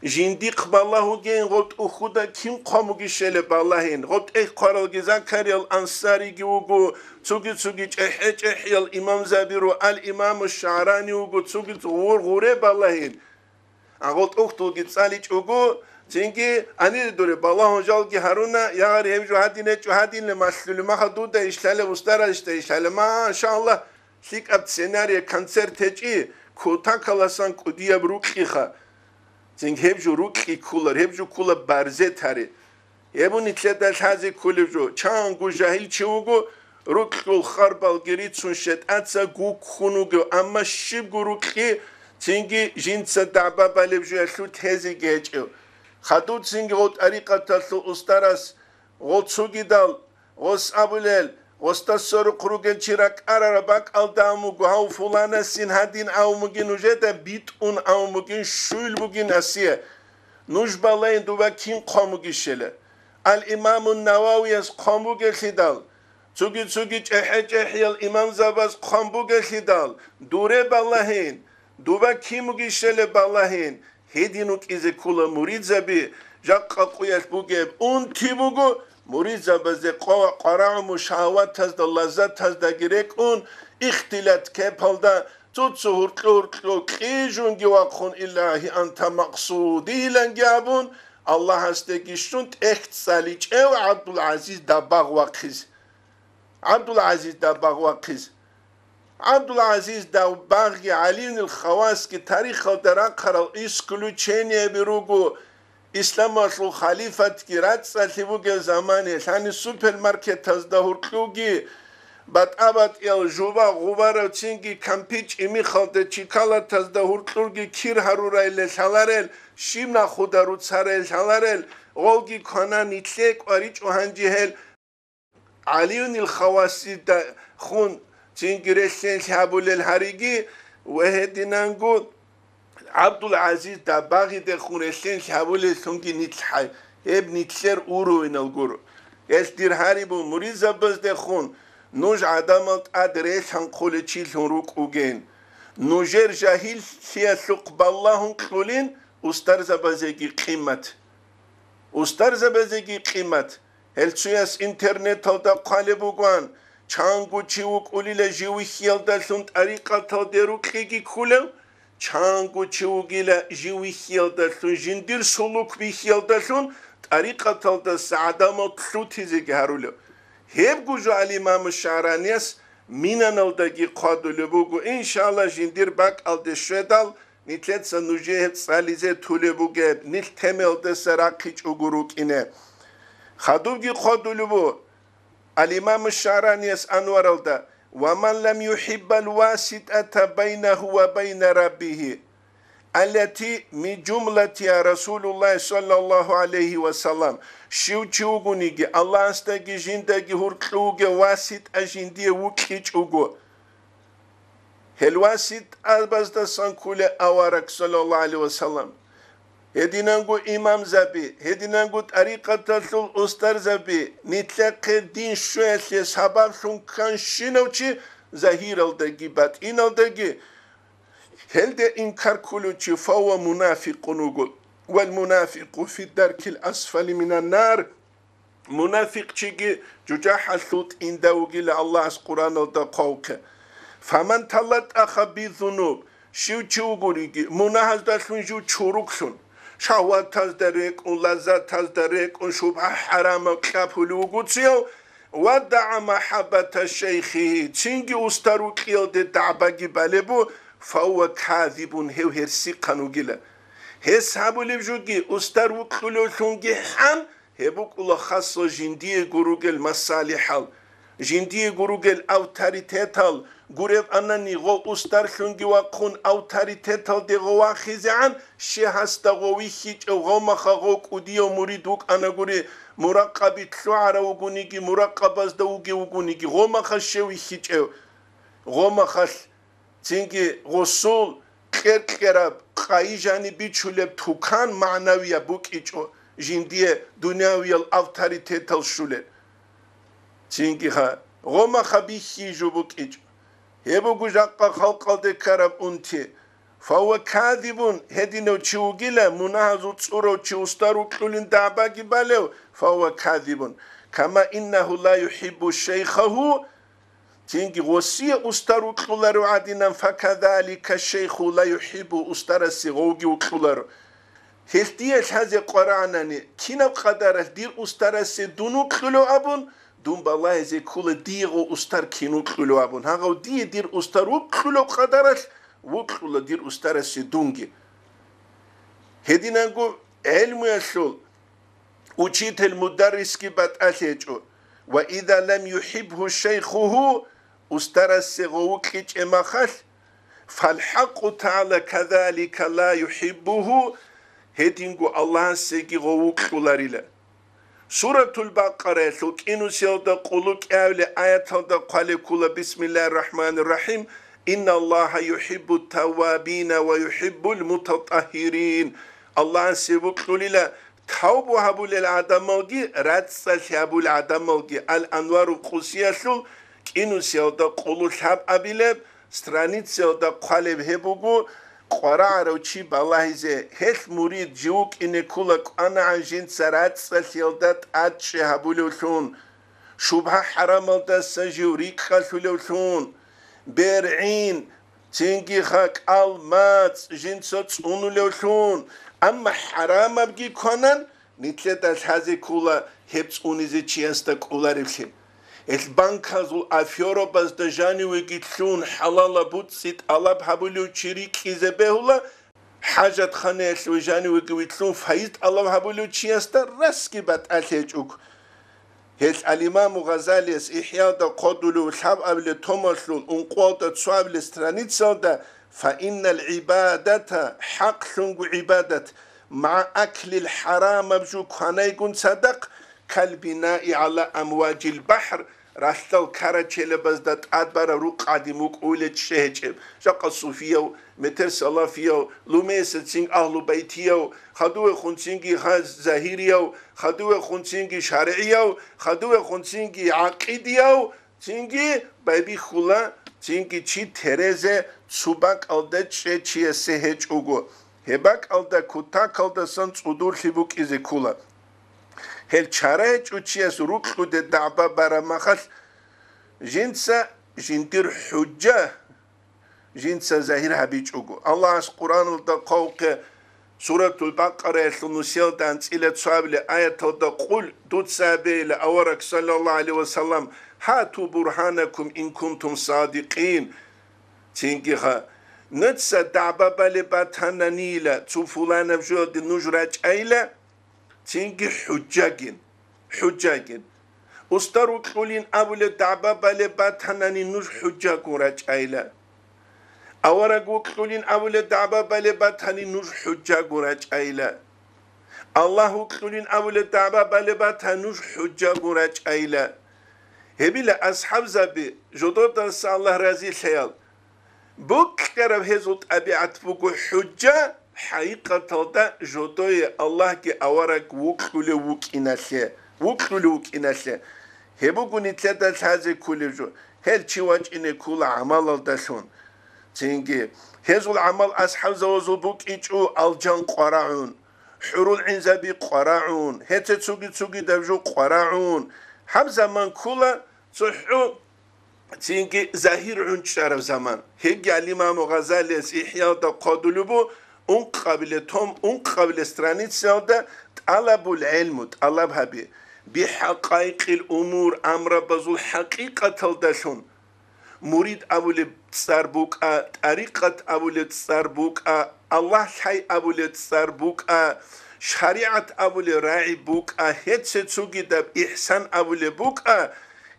جندي قبالله جين غوت أخودا كم قاموغي شله باللهين غوت قارل جزان كاريال أنصاري جوجو تسوجي إحيال الإمام زبيرو الإمام الشعراني وجو تسوجي غورة باللهين غوت أختو جتساليج وجو تيجي أني دوري بالله جال جي هارونا يا غير هم جو هادين لمسلول ما خدوده إشتاله وسترا إشتاله ما شاء الله شيك أبت سيناريو كانسر تجي كوتا كلاسان كوديا بروكيخا زين هبجو روكي كولر هبجو كولر برزه تاري يبون يتلدل هذه كولر جو چانگو جاهل چوگو روكي خربال گريت سون شد اتسا گو خونوگو اما شب روكي تينجي جنس دعبا بالبجو يشو تهزي گهجو خدود زين غوت اريقا تلو استرس غوت سوگي دال غوس ابولل وستاسر قروگن چیرک عربک aldamı guhav fulana sin hadin avmugin ujeta bit un avmugin şul bugin asiye nujbalayın duva kin qamugişele al imam Navawi es qamugeshidal tsugi ehel imam zabas qamugeshidal dure ballahin duva kimugişele ballahin hedinuk ize kula murid zabi jaqqa quyas bugeb un tibugu مريض زبزه قرع مشاوات تزد لذت تزد گرک اون اختلاط کپل دا تو سهور کلور کیجون گواخون الهی انت مقصودی لنگابون الله هستگیشون اخت سالیچ او عبدالعزیز دباغ وقیز عبدالعزیز دباغ علین الخواس کی تاریخ درا قرال اسکلو چینی بروگو İslam asıl halifet girat saltibu gel zamanı hani süpermarket tazdahur klugi bat abat el juba gubara çingi kampiç imi khalde çikala tazdahur klugi kir harura ile şalarel şimna xudarut sarel şalarel olgi kana nitlek ariç ohancihel aliyun il khawasi da khun çingi resen şabul el harigi وهدينا نقول عبد العزيز دباغي دخون السين شابولي سونكي نتحي ابن تسير أورو إن الجورو يستير هاربو مريزا بس دخون نوج عدمت أدريس هنقول تشيل هنروك أوجين نوجر جاهل سياسق بالله هنقولين أسترزا بزيجي قيمة أسترزا بزيجي قيمة هل سياس إنترنت هذا قالبو قوان چانگو چیوک اولیل جیوی خیال دلسون طریقه تا دروک خیگی کولو چانگو چیوگیل جیوی خیال دلسون جندیر سلوک بی خیال دلسون طریقه تا دا سعدا مطلو تیزی هرولو هب گوجو علی امام الشعرانیس مینن الدگی قادولو بگو انشالله جندیر بک الده شدال نیتلت سنوجه سالیزه طوله بگه نیل تمل ده سراقیچ اگروک اینه خدوگی قادولو بگو الإمام الشعراني أنور الدا ومن لم يحب الواسطة بينه وبين ربه التي من جملة رسول الله صلى الله عليه وسلم شو تشوغونيجي الله استجي جندجي هركلوجي واسط أجندي وكيج أوجو هالواسط أبزد سانكولة أوارك صلى الله عليه وسلم هدينانغو إمام زبي هدينانغو طريقة الأستر زبي نتلقى دين شوية سبب شون كان شنوشي ظهير الدقي باتين الدقي هل ده إنكار كلوشي فهو منافق نقول والمنافق في الدرك الأسفل من النار منافق تيجي ججاح الثوت إن دوغي لله القرآن الدقوك فمن تلت أخا بذنوب شو تشوغوريجي مناهز داشون جو تشوروكسون شهوات تزدرك ولذات تزدرك وشبه حرام كابولو قدسيو ودع محبة الشيخ تنجي استروك يلد دعباقي بالبو فهو كاذب هو هرسيقا نقلا هسابو لبجوكي استروك لوشونجي حان هبوك الله خاصة جندية قروق المصالحة جندية قروق الأوتاريتيتال قريب أنني غو أستر خنجي وقون أوتاريتيتال دي غوا خزعان شهست غوي خيج أو غو مخاغو كودي ومريدوك أنا قري مراقبة شعر وقونيكي مراقبة زدوكي وقونيكي غو مخشوي خيج أو غو مخش تنجي غصول خير كراب قايجاني بيچولب توكان معنوية بوك إيجو جندية دنياوية الأوتاريتيتال شولب تنجي ها غو مخبي خيجو بوك إيجو هبو جاقا خلق دكرب أنتي فهو كاذب هدينو تشوغيلا مناهزو تصورو تشوستارو كلين دعباقي بالو فهو كاذب كما إنه لا يحب شيخه تنجي غسي أستارو كلارو عدنا فكذلك الشيخ لا يحب أستار السيغوغي وكلارو هلتيش هذه قرآناني كنا بقدر دير أستار السيدونو كلو أبون دون بالله زي كل ديغو أستر كينو كلو أبون هاغو دير أستر وكلو قدرش وكلو دير أستر سيدونجي هدينا نقول علم يشول وشيت المدرس كي بتأسيجو وإذا لم يحبه شيخه أستر السيغو كيج إماخش فالحق تعالى كذلك لا يحبه هدينغو الله سيغي غوكلو لاريلا سورة البقرة سوكينو سيودا قولوك أولي آيات هذا قال كل بسم الله الرحمن الرحيم إن الله يحب التوابين ويحب المتطهرين الله سيبوك للا توبوا هبو للعدموغي راتسا هبو للعدموغي الأنوار القوسية سو كينو سيودا قولو شاب أبيلب سترانيت سيودا قالب هبوغو قرارو چی بالله زه هیچ مرید جوک اینه کلک آن عجین سرات سالدات عد شهبولوشون شبه حرام الدست سجوریک خالولوشون برعین تنگی خاک المات جنسات اونولوشون اما حرام ابگی کنن نیتلت از هزی کلا هبس اونیزی چی است کلا رفشیم البنكازو افيورو باز دجاني ويجيتلون حلال بوتسيت ألاب هبولو تشيريك إزبهولا حاجة خانيش وجاني ويجيتلون فايت ألاب هبولو تشيستا رسكي بات أليجوك هيش الإمام غزالي إحياء دا قدولو الحب قبل توماسلون انقوال دا تصواب لسترانيتسا دا فإن العبادة حق شنقو عبادة مع أكل الحرام بجو كانيقون صدق كالبناء على أمواج البحر رستل كارتشيل بس دات أدبر روق عديموك أولد شهجم شاق الصوفيو متر صلافيو لوميس تسينج أهل بيتيو خدوه خونسينجي خاز زهيريو خدوه خونسينجي شرعيو خدوه خونسينجي عقيديو تسينجي بايبي خولا تسينجي چي ترزه صوباك ألده چه سهج اوگو هباك ألده كتاك ألده سنس ودور خيبوك إزي خولا هل چاره چوچیس روک خود دعبا برا مخص جنسا جنتر حجة جنسا زهير حبيج اوگو الله از قرآن الدقوق سورة البقرة النسيل دانس إلى تصابل آية الدقول دوت سابيل أورك صلى الله عليه وسلم هاتوا برهانكم إن كنتم صادقين تنجيها نتسا دعبا بالي باتانا نيلة تو فلانا بجود نجراج أيلة تنجي حجاجين استرو كلين أول دعبا بالي باتانا نج حجاكو راج أيلة أورقو كلين أول دعبا بالي باتاني نج حجاكو راج أيلة الله كلين أول دعبا بالي باتاني نج حجاكو راج أيلة هبيلا أصحاب زبي جدود دانس الله رازي خيال بوك كرب هزوت أبيعت بوكو حجة حقيقة دا جدوي الله كي أورك وكل وك إناسي هبوكو نتلتا هذه كل جو هل تشواج إن كل عمل الدشون تنجي هزو العمل أصحاب زوزو بوك إيجو الجن قراعون حرول عنزبي قراعون هتا تسوغي دبجو قراعون هم زمان كله صحو تيجي زهير عن شرف زمان هيك الإمام غزالي إحياء قادلبو قبل استرانيت سيادة طلب العلم طلب هبي بحقائق الأمور أمر بزول حقيقة الدشون مريد أول تسربوك طريقة أول تسربوك الله حي أول تسربوك شريعة أول راعي بوك هيت ستسوغي دب إحسان أول بوك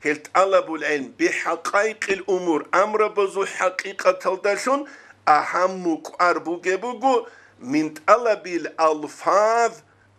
هل طلب العلم بحقائق الأمور أمر بزو حقيقة الدشون أهم أربوك بوغو من طلب الألفاظ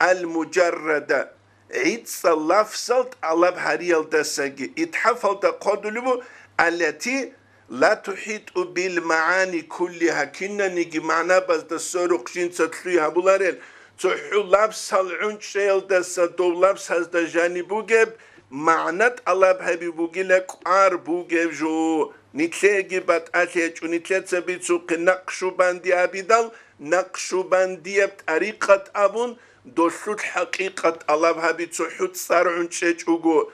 المجردة عيد لفظة طلب هريال دساقي اتحفل تقدلبو التي لا تحيط بالمعاني كلها كنا نيجي معنا بس دسورق جين تتلوها بولاريل تحو لبس العنشيل دسا دو لبس هزدا جاني بوغيب معنات الله بهبي بوغي لك بوغيب جو نتلاقي بات أتيج ونتلاقي تبيت سوق نقشو باندي أبيدال نقشو باندي بطريقة أبون دوشوت حقيقة الله بهبي تحوت صارعون شجوغو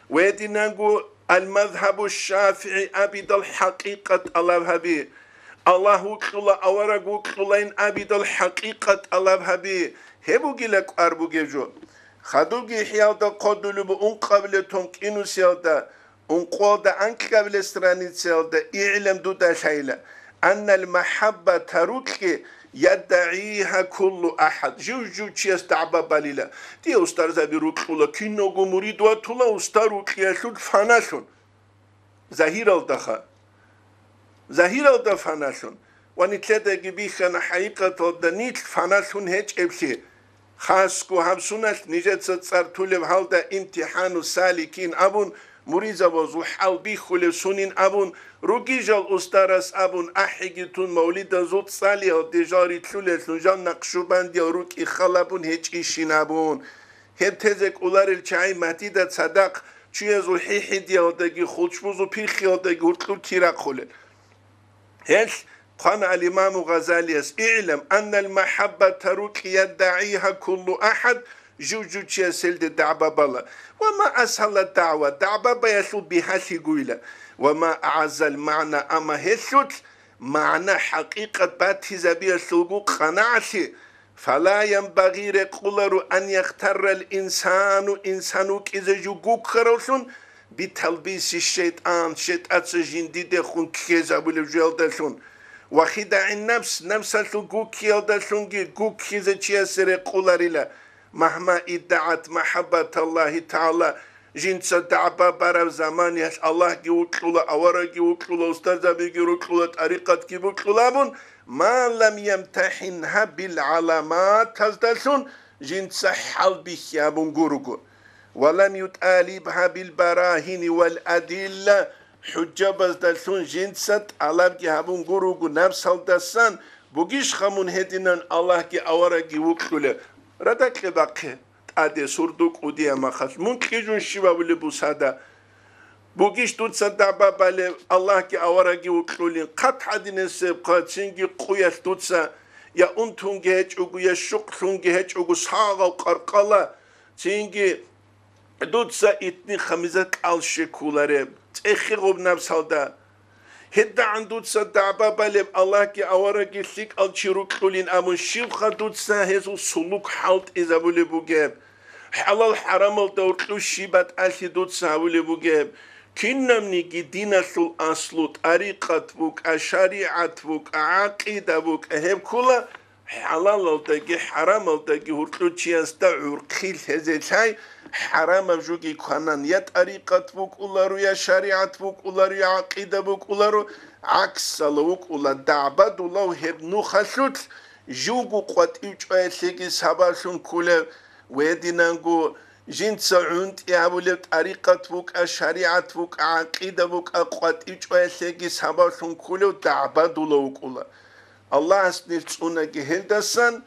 ويدي نانغو المذهب الشافعي أبيدال حقيقة الله بهبي الله كلا أورغو كلين أبيدال حقيقة الله بهبي هبوغي لك بوغي جو خدوغي حيالدا قدلو قبل تنكينو سيالدا قول أنك قبل استرانيتسيل دا إعلم دودا شايلة أن المحبة تروكي يدعيها كل أحد جو تشيس تعبا باليلا دي أستار زبي روكولا كينوغو مريدوا تولا أستاروك يشود فاناشون زهير الدا فاناشون ونتلتا جبيخنا حقيقة الدنيت فاناشون هيج إبسي خاصكو همسوناش نجد ستسار تولب هالدا امتحان السالكين أبون مريزا وزو حال بيخولي سنين أبون روكيجال أستارس أبون أحيجتون موليدا زوت ساليا ديجاري تلولة جان نقشوبان ديا روكي خلابون هيج إيشين أبون هب تزك أولار الچاي مهديدة صدق چيزو حيحي ديا داقي خلچبوزو بيخي داقي هرطلو كيراق خولل هيش قال الإمام غزالي اعلم أن المحبة تروك يدعيها كل أحد جوجو تشيسل دي دعبا بلا وما أسهل الدعوة دعبا بيسل بها شيقويلة وما أعز المعنى أما هسوت معنى حقيقة باتيزا بيسلقو قناعشي فلا ينبغي رقولر أن يختر الإنسان إنسانوك إذا جوكوك خروسون بتلبيس الشيطان شيطان سجين دي دخون كيزا بلجوال دشون وخداع النفس نفسه جوكي دشونجي جوكي إذا تشيسر قولر مهما ادعت محبة الله تعالى جنس دعبا برا زمان يش الله جوكلا أورا جوكلا أستاذ بيجوكلا طريقة جوكلا ما لم يمتحنها بالعلامات تزدسون جنس حال بيخيابون جورجو ولم يطالبها بالبراهين والأدلة حجة بزدلون جنسات الله كي هبون غروغو نفس هالدسان بوغيش خمون هدينان الله كي أوراكي وكتوله ردك لبقى تأدي سردوك وديا مخص ممكن جون شبا ولي بوسادا بوغيش توت صدابا بالي الله كي أوراكي وكتولين قط حدين السبقا تسنجي قوية توتسا يا أنتونجي هجوغو يا شقلونجي هجوغو ساغا وقرقالا تسنجي دوتسا اتني خميزة قالشي كولاري تأخي غوب نفسالدا هدا عن دوتسا دعبا بالي الله كي أوراكي سيك الشيروك تولين أمون شيوخا دوتسا هزو سلوك حالت إذا بولي بوغيب حلال حرام الدورتلو شيبات ألي دوتسا بولي بوغيب كنمني دين الأصل طريقة بوك الشريعة بوك عقيدة بوك أهم كلها حلال الدقي حرام الدقي هرتلو تشياستا عرقيل هزيتاي حرام بجوكي كانان يا طريقة بوك أولارو يا شريعة بوك أولارو يا عقيدة بوك أولارو عكس لوك أولا دعبد الله هبنو خسوت جوجو قوات إيجو أسيكي ساباسون كله ويدينانغو جنس عند يعمل طريقة بوك الشريعة بوك عقيدة بوك أقوات إيجو أسيكي ساباسون كله دعبد الله كله الله سنتسونا جهلدسان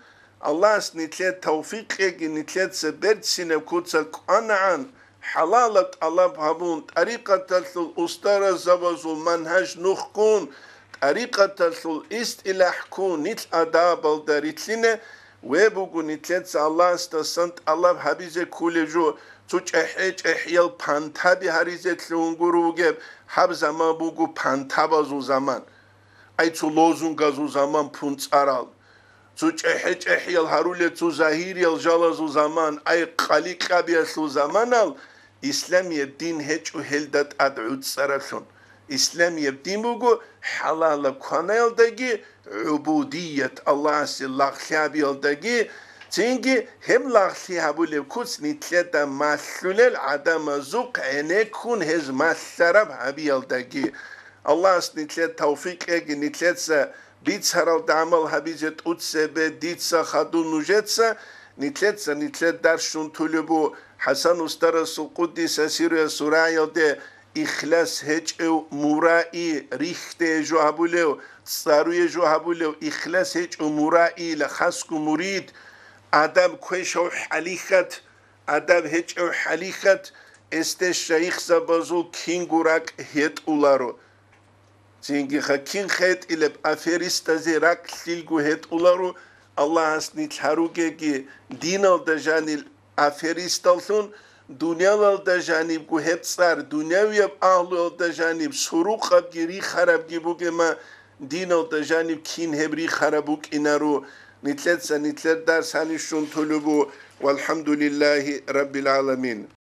الله سنتلت توفيق يجي نتلت سبرت سنكوتس قنعان حلالة الله بهبون طريقة الأسطورة زوج المنهج نخكون طريقة الاستلاح كون نت أداب الدارتلنا ويبوغو نتلت الله استسنت الله بحبيزة كل جو توش احيال پانتابي هريزة لونغورو جب حب زمان بوغو پانتابا زو زمان أي تو لوزونغا زو زمان پونت أرال توش احيال هرولة تو زهيري الجالة زو زمان أي قليقا بيسو زمان إسلامي الدين هيج وهلدت أدعوت سرسون إسلامي الدين بوغو حلال كونيل داگي عبودية الله سي لاغسيابيل داگي تينجي هم لاغسيابولي كوس نتلتا مسلول عدم زوق عينيكون هز مسرب هبيل داگي الله سنتلت توفيق اگي نتلتسا بيتس هرال دعمل هبيجت أتسبه ديتسا خدو نجتسا نتلت درشون طلبو حسن استرس القدس سير سرايا ده إخلاص هج أو مرائي ريخته جو هبولو صاروي جو هبولو إخلاص هج أو مرائي لخسك مريد آدم كويش أو حليخت آدم هج أو حليخت الشيخ زبازو كينغوراك هيت أولارو تينجي خكين خيت إلى بأفيريست زيراك سيلغو هيت أولارو الله أسنيت هاروجي دين الدجاني أفيريستالسون دنيا الدجانب كهب صار دنيا ويب أهل الدجانب سروق أبجري خراب جيبوك ما دين الدجانب كين هبري خرابوك إنارو نتلت درس هنشون طلبو والحمد لله رب العالمين.